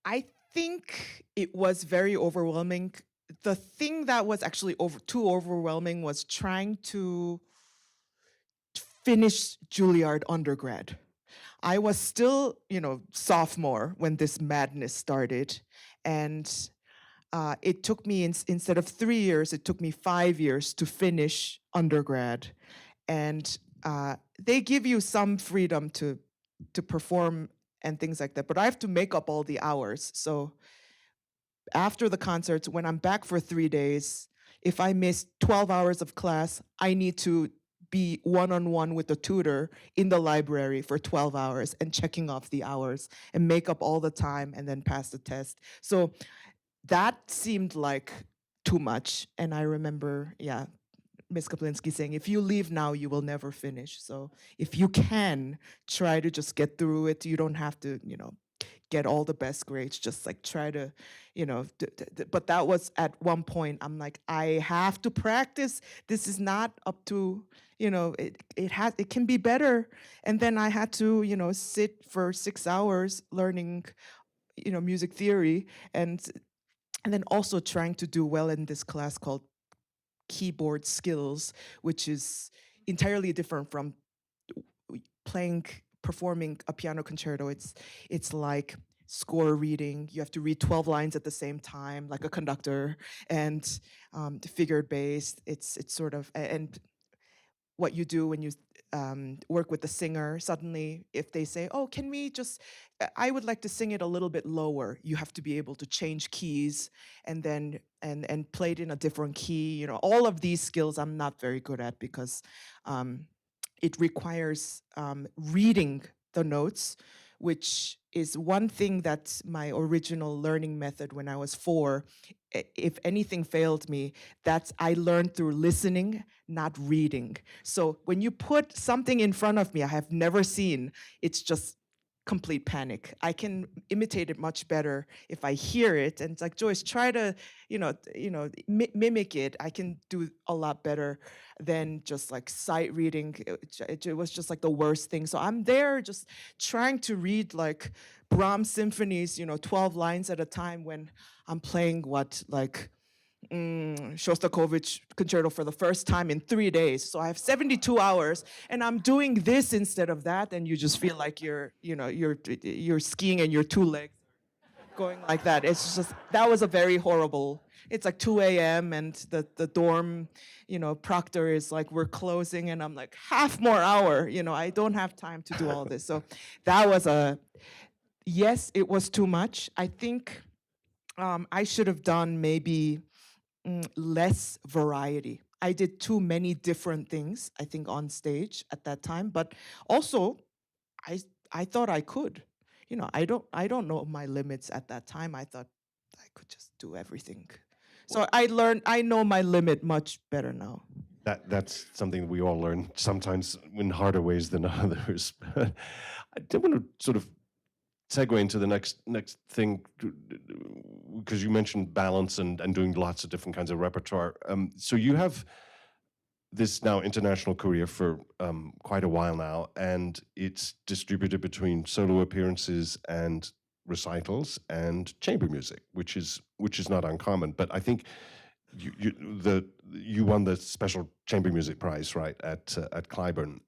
I think it was very overwhelming. The thing that was actually too overwhelming was trying to finish Juilliard undergrad. I was still, sophomore when this madness started, and it took me instead of 3 years, it took me 5 years to finish undergrad, and they give you some freedom to perform and things like that, but I have to make up all the hours. So after the concerts, when I'm back for 3 days, if I miss 12 hours of class, I need to be one-on-one with the tutor in the library for 12 hours and checking off the hours and make up all the time and then pass the test. So that seemed like too much. And I remember, Ms. Kaplinsky saying, if you leave now, you will never finish. So if you can, try to just get through it. You don't have to, get all the best grades. Just like try to, but that was at one point, I'm like, I have to practice. This is not up to, it can be better. And then I had to, sit for 6 hours learning, music theory, and then also trying to do well in this class called keyboard skills, which is entirely different from performing a piano concerto. It's like score reading. You have to read 12 lines at the same time, like a conductor, and figured based. It's sort of, and what you do when you work with the singer, suddenly if they say, oh, can we just, I would like to sing it a little bit lower, you have to be able to change keys and then and play it in a different key. All of these skills I'm not very good at, because it requires reading the notes, which is one thing that my original learning method when I was 4, if anything failed me, that's I learned through listening, not reading. So when you put something in front of me I have never seen, it's just complete panic. I can imitate it much better if I hear it. And it's like, Joyce, try to, mimic it. I can do a lot better than just like sight reading. It was just like the worst thing. So I'm there just trying to read like Brahms symphonies, 12 lines at a time, when I'm playing Shostakovich concerto for the first time in 3 days. So I have 72 hours and I'm doing this instead of that. And you just feel like you're skiing and your 2 legs going like that. It's just, that was a very horrible, it's like 2 a.m. and the dorm, proctor is like, we're closing, and I'm like, half more hour, I don't have time to do all this. So that was yes, it was too much. I think I should have done maybe less variety. I did too many different things, I think, on stage at that time. But also, I thought I could. I don't know my limits at that time. I thought could just do everything. So I know my limit much better now. That's something we all learn, sometimes in harder ways than others. I did want to sort of segue into the next thing, because you mentioned balance and doing lots of different kinds of repertoire. So you have this now international career for quite a while now, and it's distributed between solo appearances and recitals and chamber music, which is not uncommon. But I think you won the special chamber music prize, right, at Cliburn.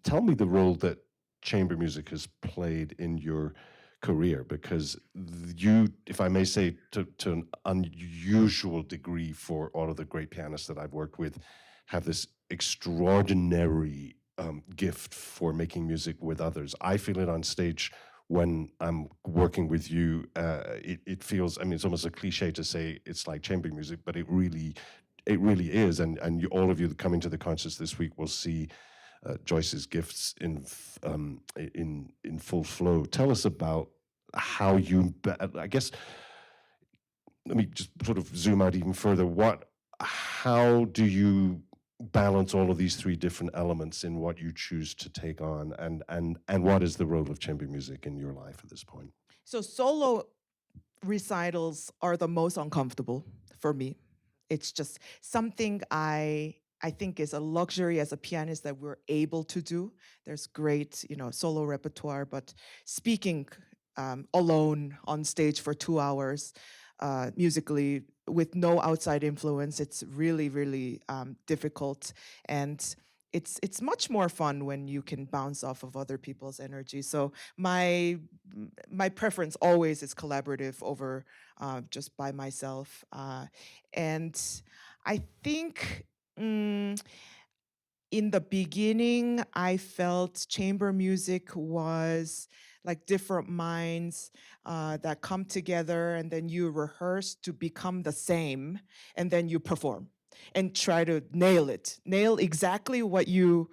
Tell me the role that chamber music has played in your career, because you, if I may say, to an unusual degree for all of the great pianists that I've worked with, have this extraordinary gift for making music with others. I feel it on stage when I'm working with you. It feels, I mean, it's almost a cliche to say it's like chamber music, but it really is. And all of you coming to the concerts this week will see Joyce's gifts in full flow. Tell us about how you, I guess, let me just sort of zoom out even further. How do you balance all of these three different elements in what you choose to take on, and what is the role of chamber music in your life at this point? So solo recitals are the most uncomfortable for me. It's just something I think is a luxury as a pianist that we're able to do. There's great, solo repertoire, but speaking alone on stage for 2 hours, musically, with no outside influence, it's really, really difficult. And it's much more fun when you can bounce off of other people's energy. So my preference always is collaborative over just by myself. And I think in the beginning, I felt chamber music was like different minds that come together, and then you rehearse to become the same, and then you perform and try to nail exactly what you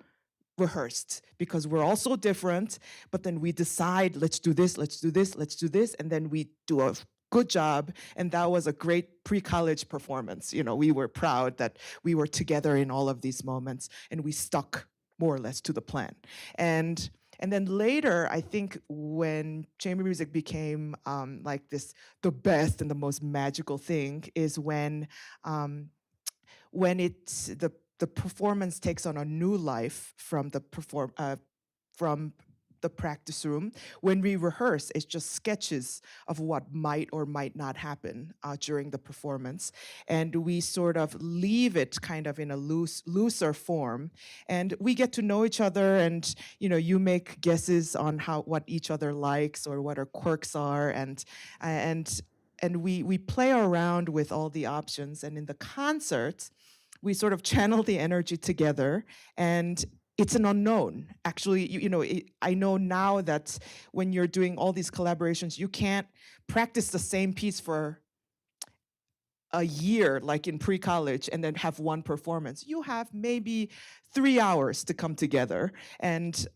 rehearsed, because we're all so different. But then we decide, let's do this, let's do this, let's do this, and then we do a good job. And that was a great pre-college performance. We were proud that we were together in all of these moments, and we stuck more or less to the plan. And then later, I think when chamber music became like the best and the most magical thing is when the performance takes on a new life from the practice room. When we rehearse, it's just sketches of what might or might not happen during the performance, and we sort of leave it kind of in a looser form, and we get to know each other, and you make guesses on what each other likes or what our quirks are, and we play around with all the options. And in the concert, we sort of channel the energy together, and it's an unknown. Actually, I know now that when you're doing all these collaborations, you can't practice the same piece for a year, like in pre-college, and then have one performance. You have maybe 3 hours to come together. And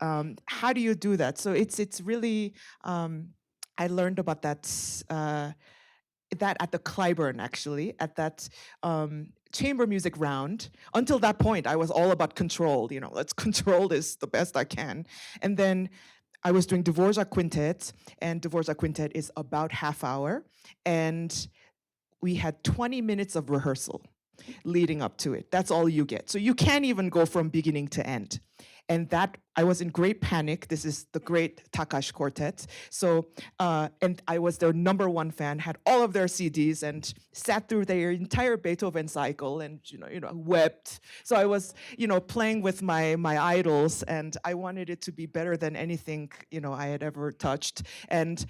how do you do that? So it's really, I learned about that at the Cliburn, actually, at that chamber music round. Until that point, I was all about control. Let's control this the best I can. And then I was doing Dvorak Quintet, and Dvorak Quintet is about half hour. And we had 20 minutes of rehearsal leading up to it. That's all you get. So you can't even go from beginning to end. And that, I was in great panic. This is the great Takash Quartet. So, and I was their #1 fan, had all of their CDs, and sat through their entire Beethoven cycle, and wept. So I was, playing with my idols, and I wanted it to be better than anything, I had ever touched. And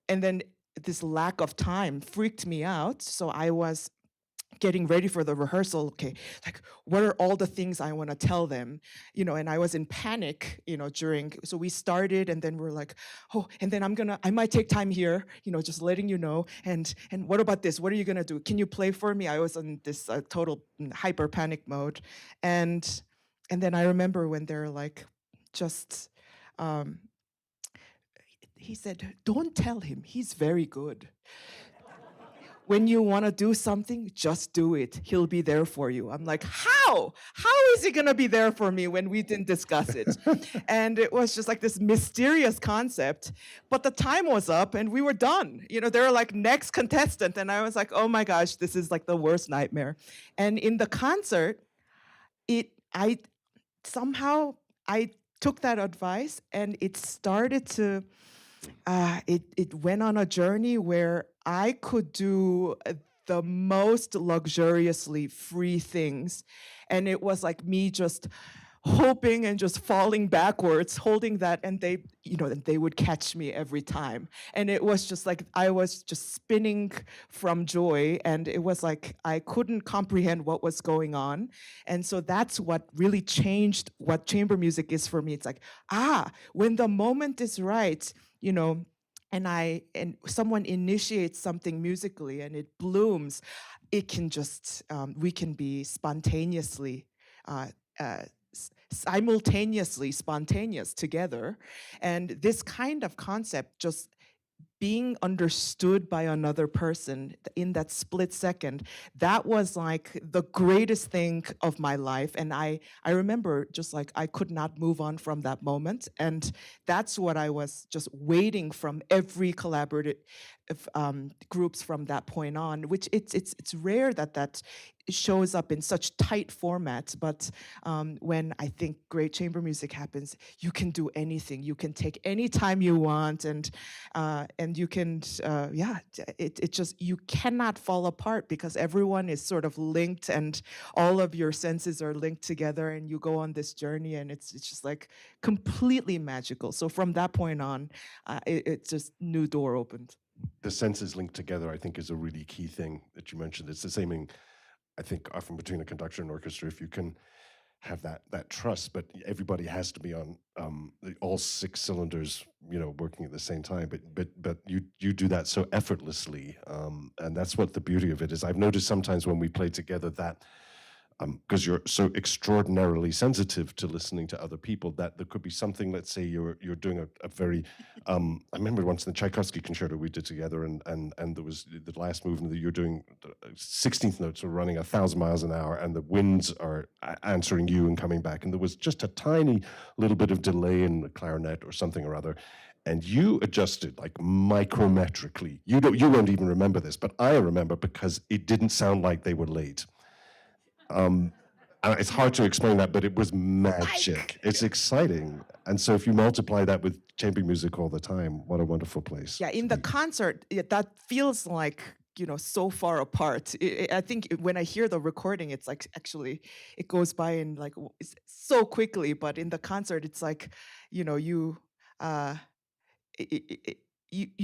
then this lack of time freaked me out. So I was getting ready for the rehearsal. Okay, like, what are all the things I want to tell them? And I was in panic, so we started, and then we're like, oh, and then I might take time here, just letting you know. And what about this? What are you gonna do? Can you play for me? I was in this total hyper panic mode. And then I remember when they're like, just, he said, don't tell him, he's very good. when you want to do something, just do it. He'll be there for you. I'm like, how? How is he going to be there for me when we didn't discuss it? And it was just like this mysterious concept. But the time was up and we were done. You know, they were like, next contestant. And I was like, oh my gosh, this is like the worst nightmare. And in the concert, I somehow took that advice and it started to it went on a journey where I could do the most luxuriously free things. And it was like me just hoping and just falling backwards, holding that, and they, you know, they would catch me every time. And it was just like I was just spinning from joy, and it was like I couldn't comprehend what was going on. And so that's what really changed what chamber music is for me. It's like, when the moment is right, you know, and someone initiates something musically and it blooms, it can just we can be spontaneously simultaneously spontaneous together. And this kind of concept, just being understood by another person in that split second, that was like the greatest thing of my life. And I remember just like I could not move on from that moment. And that's what I was just waiting from every collaborative groups from that point on, which it's rare that shows up in such tight formats. But when I think great chamber music happens, you can do anything. You can take any time you want, and you can, it just, you cannot fall apart because everyone is sort of linked, and all of your senses are linked together, and you go on this journey, and it's just like completely magical. So from that point on, it just new door opened. The senses linked together, I think, is a really key thing that you mentioned. It's the same thing, I think, often between a conductor and orchestra. If you can have that trust, but everybody has to be on all six cylinders, you know, working at the same time. But you do that so effortlessly, and that's what the beauty of it is. I've noticed sometimes when we play together that. Because you're so extraordinarily sensitive to listening to other people, that there could be something. Let's say you're doing a very. I remember once in the Tchaikovsky concerto we did together, and there was the last movement that you're doing. The 16th notes are running 1,000 miles an hour, and the winds are answering you and coming back, and there was just a tiny little bit of delay in the clarinet or something or other. And you adjusted like micrometrically. You won't even remember this, but I remember because it didn't sound like they were late. It's hard to explain that, but it was magic. It's exciting. And so if you multiply that with chamber music all the time, what a wonderful place. Yeah, in the concert, that feels like, you know, so far apart. I think when I hear the recording, it's like actually it goes by in like so quickly. But in the concert, it's like, you know, you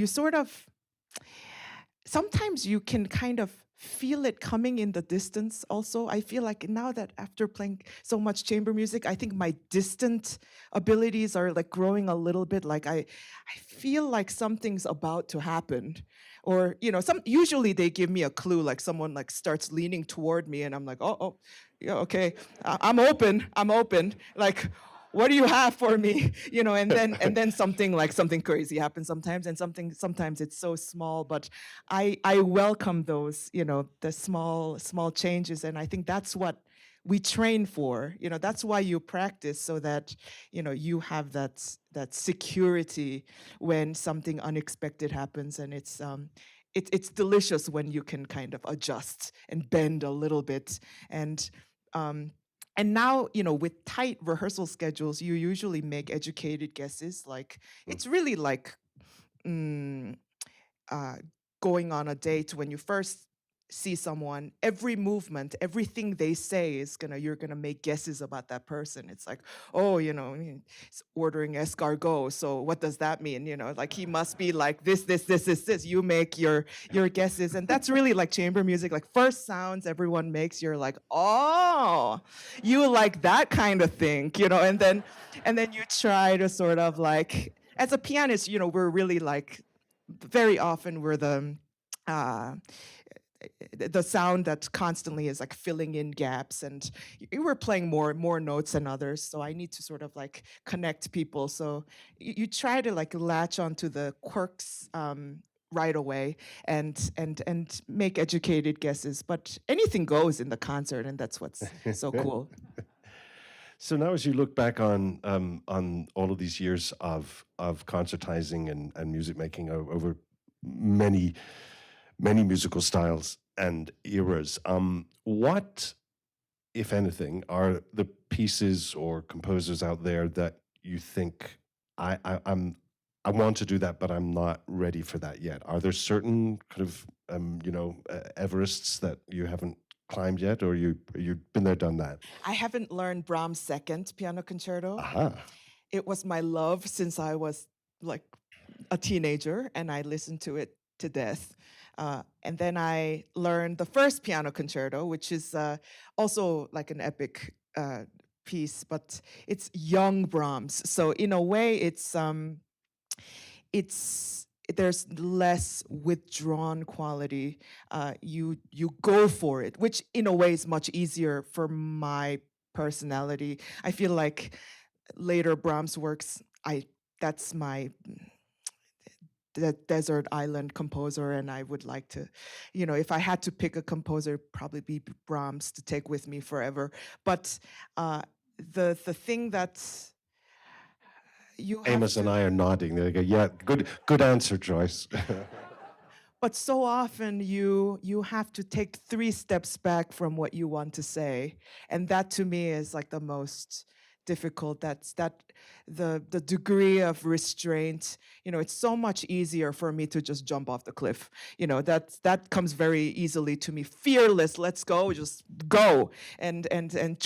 sort of, sometimes you can kind of feel it coming in the distance also. I feel like now that after playing so much chamber music, I think my distant abilities are like growing a little bit. Like I feel like something's about to happen. Or, you know, usually they give me a clue, like someone like starts leaning toward me and I'm like, oh, yeah, okay, I'm open. Like, what do you have for me? You know, and then something crazy happens sometimes, and sometimes it's so small, but I welcome those, you know, the small changes, and I think that's what we train for. You know, that's why you practice, so that, you know, you have that security when something unexpected happens, and it's delicious when you can kind of adjust and bend a little bit. And now, you know, with tight rehearsal schedules, you usually make educated guesses. Like, it's really like going on a date. When you first see someone, every movement, everything they say is you're gonna make guesses about that person. It's like, oh, you know, he's ordering escargot, so what does that mean? You know, like he must be like this. You make your guesses, and that's really like chamber music. Like first sounds everyone makes, you're like, oh, you like that kind of thing, you know, and then you try to sort of like, as a pianist, you know, we're really like, very often we're the sound that constantly is like filling in gaps, and you were playing more notes than others, so I need to sort of like connect people. So you try to like latch onto the quirks right away and make educated guesses. But anything goes in the concert, and that's what's so cool. So now, as you look back on all of these years of concertizing and music making over many musical styles and eras, what, if anything, are the pieces or composers out there that you think I want to do that, but I'm not ready for that yet? Are there certain kind of Everests that you haven't climbed yet, or you've been there, done that? I haven't learned Brahms' second piano concerto. Aha. It was my love since I was like a teenager, and I listened to it to death. And then I learned the first piano concerto, which is also like an epic piece, but it's young Brahms. So in a way, it's there's less withdrawn quality. You go for it, which in a way is much easier for my personality. I feel like later Brahms works, that's my desert island composer, and I would like to, if I had to pick a composer, probably be Brahms to take with me forever. But the thing that you have Amos and I are nodding. They go, yeah, good answer, Joyce. But so often you have to take 3 steps back from what you want to say, and that to me is like the most difficult. That's the degree of restraint. It's so much easier for me to just jump off the cliff. That comes very easily to me. Fearless, let's go, just go and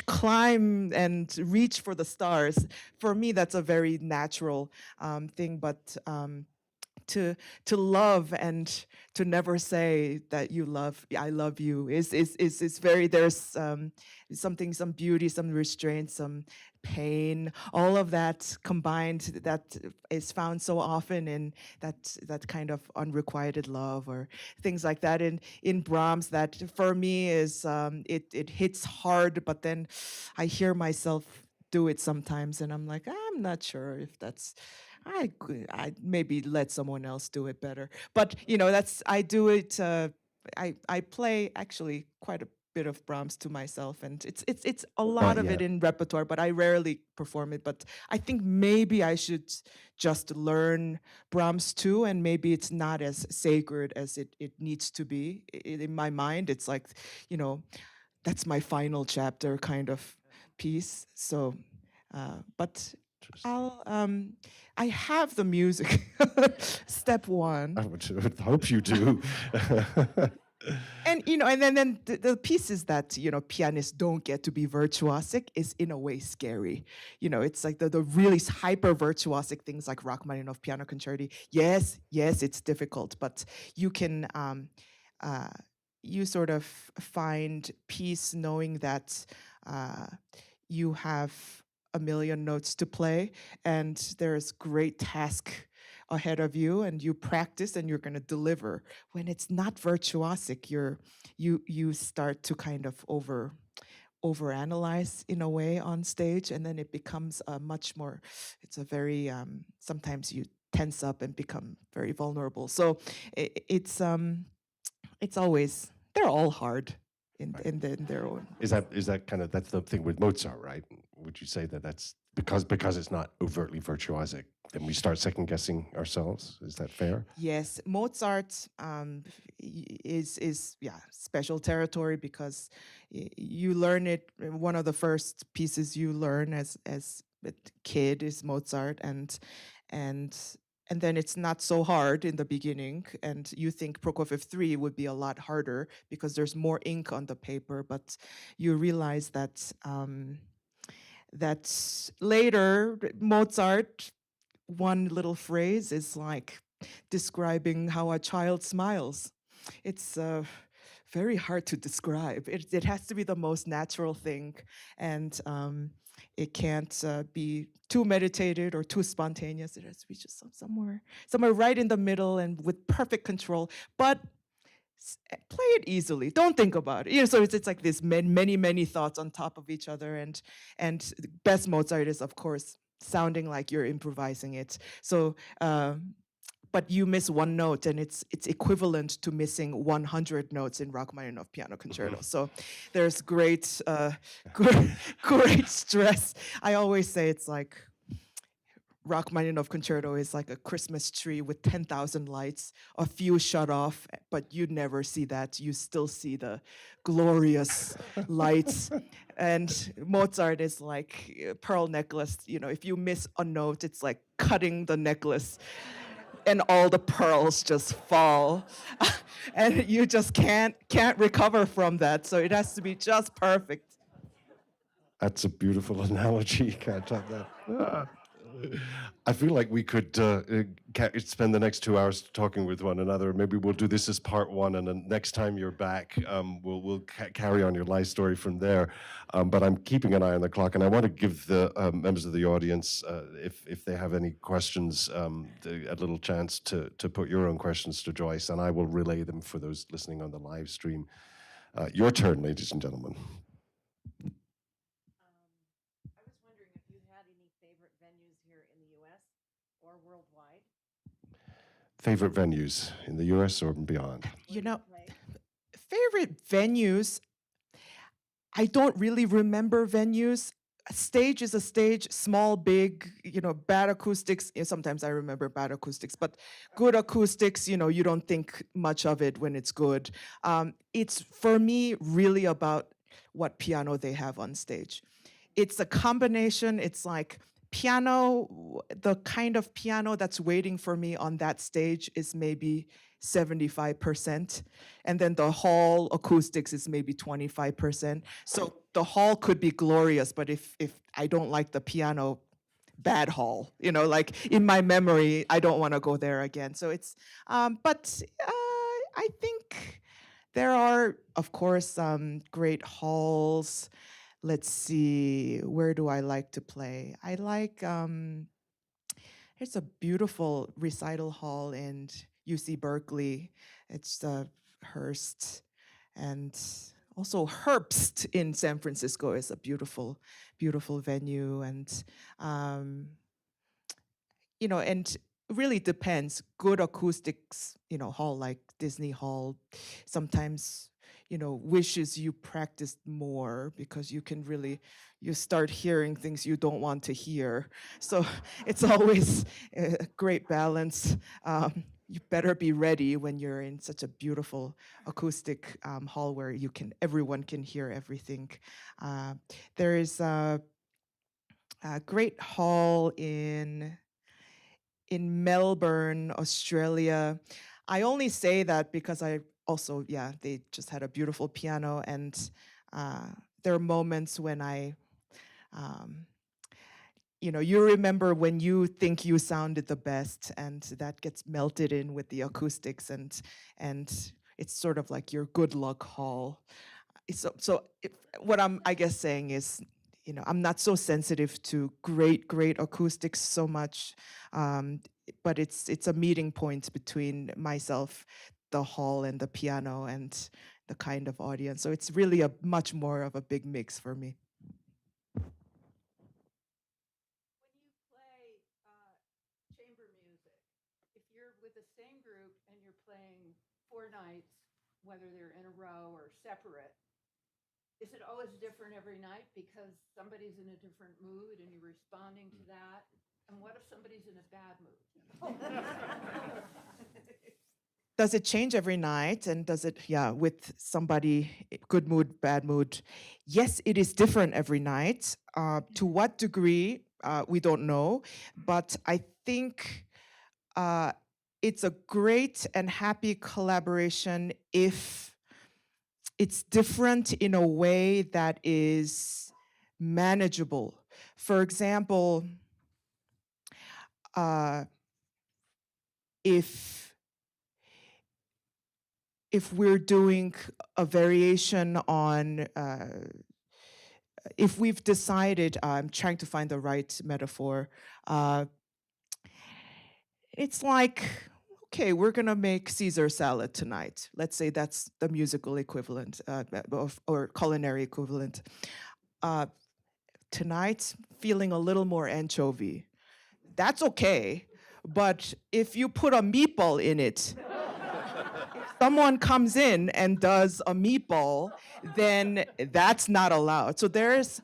climb and reach for the stars. For me, that's a very natural thing. But to love and to never say that I love you is very, there's some beauty, some restraint, some pain, all of that combined, that is found so often in that kind of unrequited love or things like that in Brahms, that for me is it hits hard, but then I hear myself do it sometimes and I'm like, I'm not sure if that's, I maybe let someone else do it better. But I do it. I play actually quite a bit of Brahms to myself, and it's a lot Not of it yet. in repertoire, but I rarely perform it. But I think maybe I should just learn Brahms too, and maybe it's not as sacred as it needs to be. In my mind, it's like, that's my final chapter kind of piece. So, but I have the music. Step one. I would hope you do. And and then the pieces that pianists don't get to be virtuosic is in a way scary. It's like the really hyper virtuosic things like Rachmaninoff piano concerti. Yes, it's difficult, but you can you sort of find peace knowing that you have a million notes to play and there's great task ahead of you, and you practice and you're going to deliver. When it's not virtuosic, you start to kind of overanalyze in a way on stage, and then it becomes it's a very sometimes you tense up and become very vulnerable. So it's always, they're all hard in their own. Is that kind of, that's the thing with Mozart, right? Would you say that that's because it's not overtly virtuosic, then we start second guessing ourselves? Is that fair? Yes, Mozart is special territory because you learn it. One of the first pieces you learn as a kid is Mozart, and then it's not so hard in the beginning, and you think Prokofiev 3 would be a lot harder because there's more ink on the paper, but you realize that that later Mozart, one little phrase is like describing how a child smiles. It's very hard to describe. It has to be the most natural thing, and it can't be too meditated or too spontaneous. It has to be just somewhere right in the middle and with perfect control. But play it easily. Don't think about it. So it's like this many thoughts on top of each other. And the best Mozart is, of course, sounding like you're improvising it. So but you miss one note, and it's equivalent to missing 100 notes in Rachmaninoff Piano Concerto. So there's great great stress. I always say it's like Rachmaninoff Concerto is like a Christmas tree with 10,000 lights, a few shut off, but you never see that. You still see the glorious lights. And Mozart is like a pearl necklace. You know, if you miss a note, it's like cutting the necklace and all the pearls just fall. And you just can't recover from that. So it has to be just perfect. That's a beautiful analogy. Can't top that. I feel like we could spend the next 2 hours talking with one another. Maybe we'll do this as part one, and then next time you're back, we'll carry on your life story from there. But I'm keeping an eye on the clock, and I want to give the members of the audience, if they have any questions, a little chance to put your own questions to Joyce, and I will relay them for those listening on the live stream. Your turn, ladies and gentlemen. I was wondering if you had any favorite venues here in the US or worldwide. Favorite venues in the US or beyond? You know, favorite venues, I don't really remember venues. A stage is a stage, small, big, you know, bad acoustics. Sometimes I remember bad acoustics, but good acoustics, you know, you don't think much of it when it's good. It's, for me, really about what piano they have on stage. It's a combination. It's like piano, the kind of piano that's waiting for me on that stage is maybe 75%. And then the hall acoustics is maybe 25%. So the hall could be glorious, but if I don't like the piano, bad hall, you know, like in my memory, I don't want to go there again. So it's, but I think there are, of course, great halls. Let's see, where do I like to play? I like, there's a beautiful recital hall in UC Berkeley. It's the Hearst, and also Herbst in San Francisco is a beautiful, beautiful venue. And, you know, and really depends. Good acoustics, you know, hall like Disney Hall, sometimes, you know, wishes you practiced more because you can really, you start hearing things you don't want to hear. So it's always a great balance. You better be ready when you're in such a beautiful acoustic hall where you can, everyone can hear everything. There is a great hall in Melbourne, Australia. I only say that because I also, yeah, they just had a beautiful piano, and there are moments when I, you know, you remember when you think you sounded the best, and that gets melted in with the acoustics, and it's sort of like your good luck hall. So what I'm, I guess, saying is, you know, I'm not so sensitive to great acoustics so much, but it's a meeting point between myself, the hall, and the piano, and the kind of audience. So it's really a much more of a big mix for me. When you play chamber music, if you're with the same group and you're playing 4 nights, whether they're in a row or separate, is it always different every night because somebody's in a different mood and you're responding to that? And what if somebody's in a bad mood? Does it change every night? And does it, yeah, with somebody, good mood, bad mood? Yes, it is different every night. To what degree, we don't know. But I think it's a great and happy collaboration if it's different in a way that is manageable. For example, if we're doing a variation on, if we've decided, I'm trying to find the right metaphor, it's like, okay, we're gonna make Caesar salad tonight. Let's say that's the musical equivalent or culinary equivalent. Tonight, feeling a little more anchovy. That's okay, But if you put a meatball in it, someone comes in and does a meatball, then that's not allowed. So there's,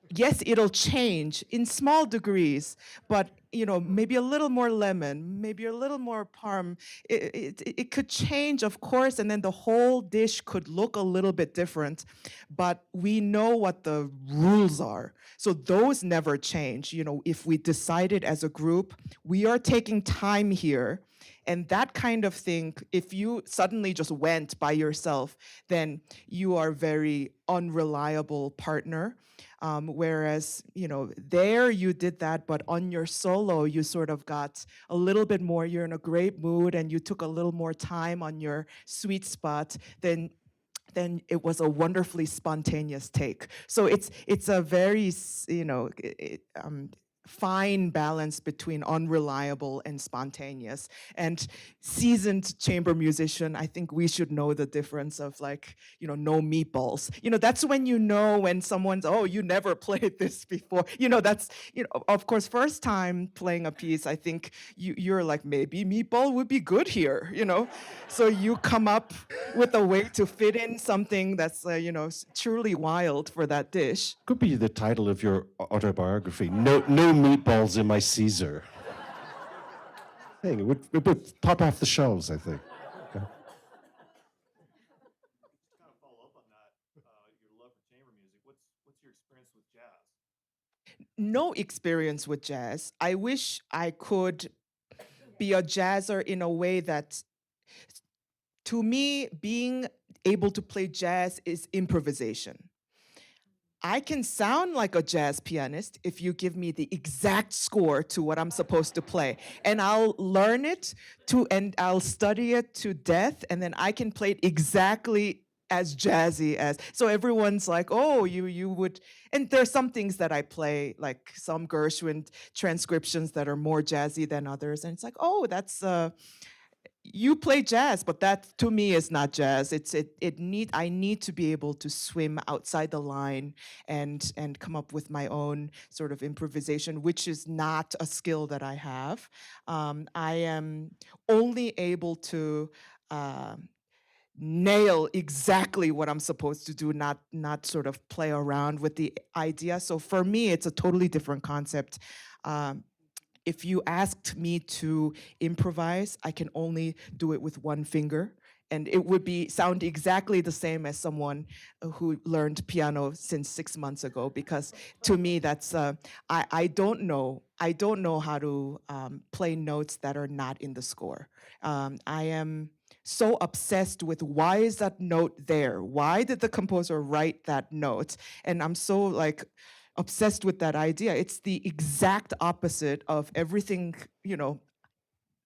yes, it'll change in small degrees, but maybe a little more lemon, maybe a little more parm. It could change, of course, and then the whole dish could look a little bit different. But we know what the rules are, so those never change. If we decided as a group, we are taking time here. And that kind of thing, if you suddenly just went by yourself, then you are a very unreliable partner. Whereas, there you did that, but on your solo, you sort of got a little bit more, you're in a great mood and you took a little more time on your sweet spot, then it was a wonderfully spontaneous take. So it's a very, fine balance between unreliable and spontaneous. And seasoned chamber musician, I think we should know the difference of no meatballs. That's when when someone's, oh, you never played this before. That's, of course, first time playing a piece, I think you're like, maybe meatball would be good here, So you come up with a way to fit in something that's, truly wild for that dish. Could be the title of your autobiography. No meatballs in my Caesar. It would pop off the shelves, I think. Kind of follow up on that, your love for chamber music. What's your experience with jazz? No experience with jazz. I wish I could be a jazzer in a way that, to me, being able to play jazz is improvisation. I can sound like a jazz pianist if you give me the exact score to what I'm supposed to play. And I'll learn it and I'll study it to death, and then I can play it exactly as jazzy as. So everyone's like, oh, you would. And there's some things that I play, like some Gershwin transcriptions that are more jazzy than others. And it's like, oh, that's you play jazz, but that to me is not jazz. I need to be able to swim outside the line and come up with my own sort of improvisation, which is not a skill that I have. I am only able to nail exactly what I'm supposed to do, not sort of play around with the idea. So for me, it's a totally different concept. If you asked me to improvise, I can only do it with one finger. And it would sound exactly the same as someone who learned piano since 6 months ago, because to me, that's, I don't know how to play notes that are not in the score. I am so obsessed with, why is that note there? Why did the composer write that note? And I'm so obsessed with that idea. It's the exact opposite of everything,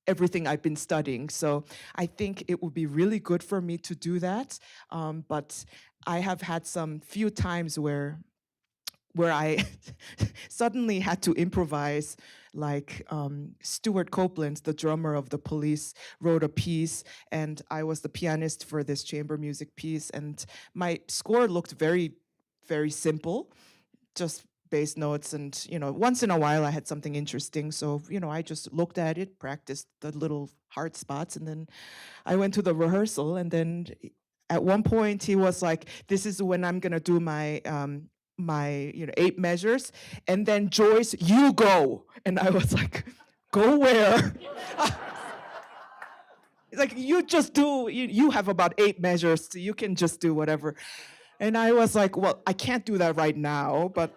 everything I've been studying. So I think it would be really good for me to do that. But I have had some few times where I suddenly had to improvise, like Stuart Copeland, the drummer of The Police, wrote a piece, and I was the pianist for this chamber music piece, and my score looked very, very simple, just bass notes, and once in a while I had something interesting, so I just looked at it, practiced the little hard spots, and then I went to the rehearsal, and then at one point he was like, this is when I'm gonna do my my 8 measures, and then Joyce, you go. And I was like, go where? It's like, you just do, you have about 8 measures, so you can just do whatever. And I was like, well, I can't do that right now, but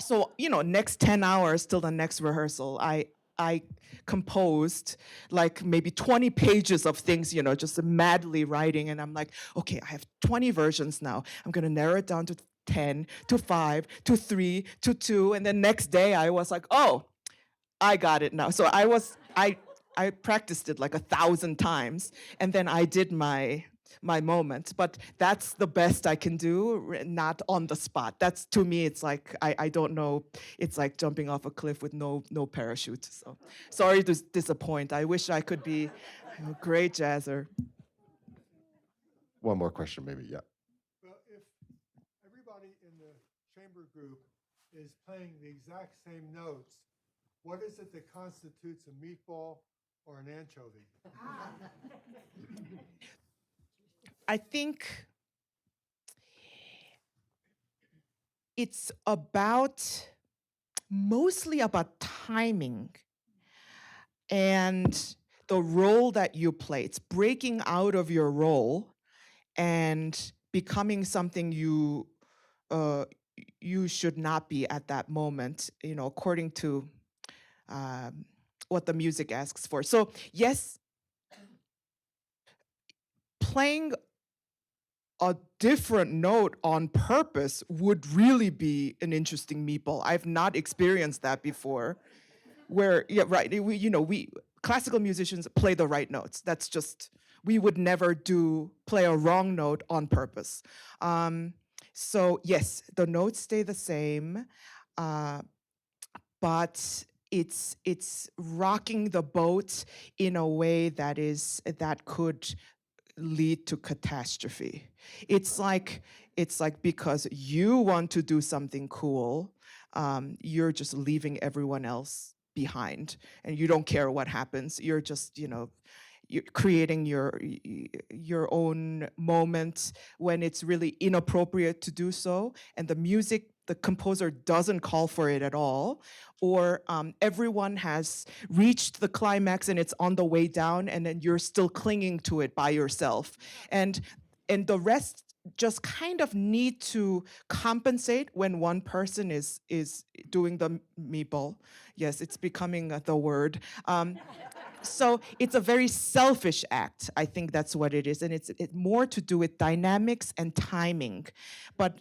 so, next 10 hours till the next rehearsal, I composed like maybe 20 pages of things, just madly writing. And I'm like, okay, I have 20 versions now. I'm gonna narrow it down to 10, to 5, to 3, to 2. And then next day I was like, oh, I got it now. So I practiced it like 1,000 times, and then I did my moment. But that's the best I can do, not on the spot. That's, to me, it's like, I don't know, it's like jumping off a cliff with no parachute. So sorry to disappoint. I wish I could be a great jazzer. One more question, maybe, yeah. Well, if everybody in the chamber group is playing the exact same notes, what is it that constitutes a meatball or an anchovy? I think it's mostly about timing and the role that you play. It's breaking out of your role and becoming something you should not be at that moment, according to what the music asks for. So yes, playing a different note on purpose would really be an interesting meatball. I've not experienced that before. Where, yeah, right. We classical musicians play the right notes. That's just, we would never play a wrong note on purpose. So yes, the notes stay the same, but it's rocking the boat in a way that could lead to catastrophe. It's like because you want to do something cool, you're just leaving everyone else behind, and you don't care what happens. You're just you're creating your own moment when it's really inappropriate to do so, and the composer doesn't call for it at all, or everyone has reached the climax and it's on the way down, and then you're still clinging to it by yourself, and the rest just kind of need to compensate when one person is doing the meatball. Yes, it's becoming the word. So it's a very selfish act. I think that's what it is, and it's more to do with dynamics and timing. But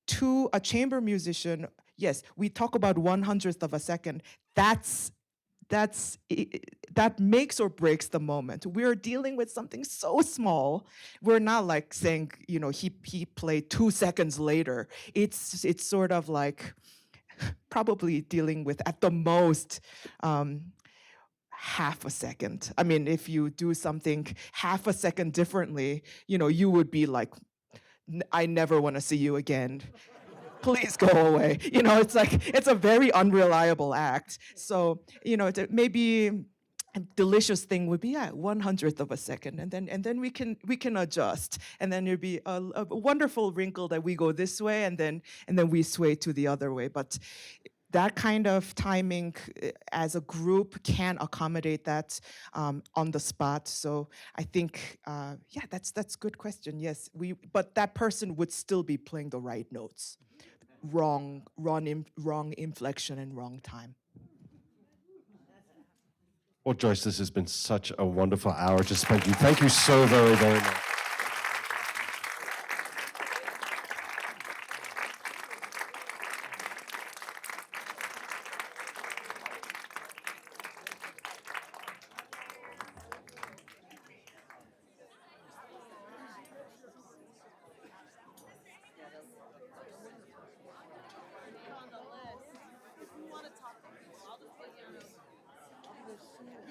to a chamber musician, yes, we talk about 1/100th of a second. That makes or breaks the moment. We're dealing with something so small. We're not like saying, he played 2 seconds later. It's sort of like probably dealing with at the most half a second. I mean, if you do something half a second differently, you would be like, I never want to see you again. Please go away. It's like, it's a very unreliable act. So, maybe a delicious thing would be 1/100th of a second, and then we can adjust, and then there'd be a wonderful wrinkle that we go this way, and then we sway to the other way. But that kind of timing as a group can accommodate that on the spot. So I think, that's a good question. Yes, but that person would still be playing the right notes. Wrong inflection and wrong time. Well, Joyce, this has been such a wonderful hour to spend with you. Thank you so very, very much.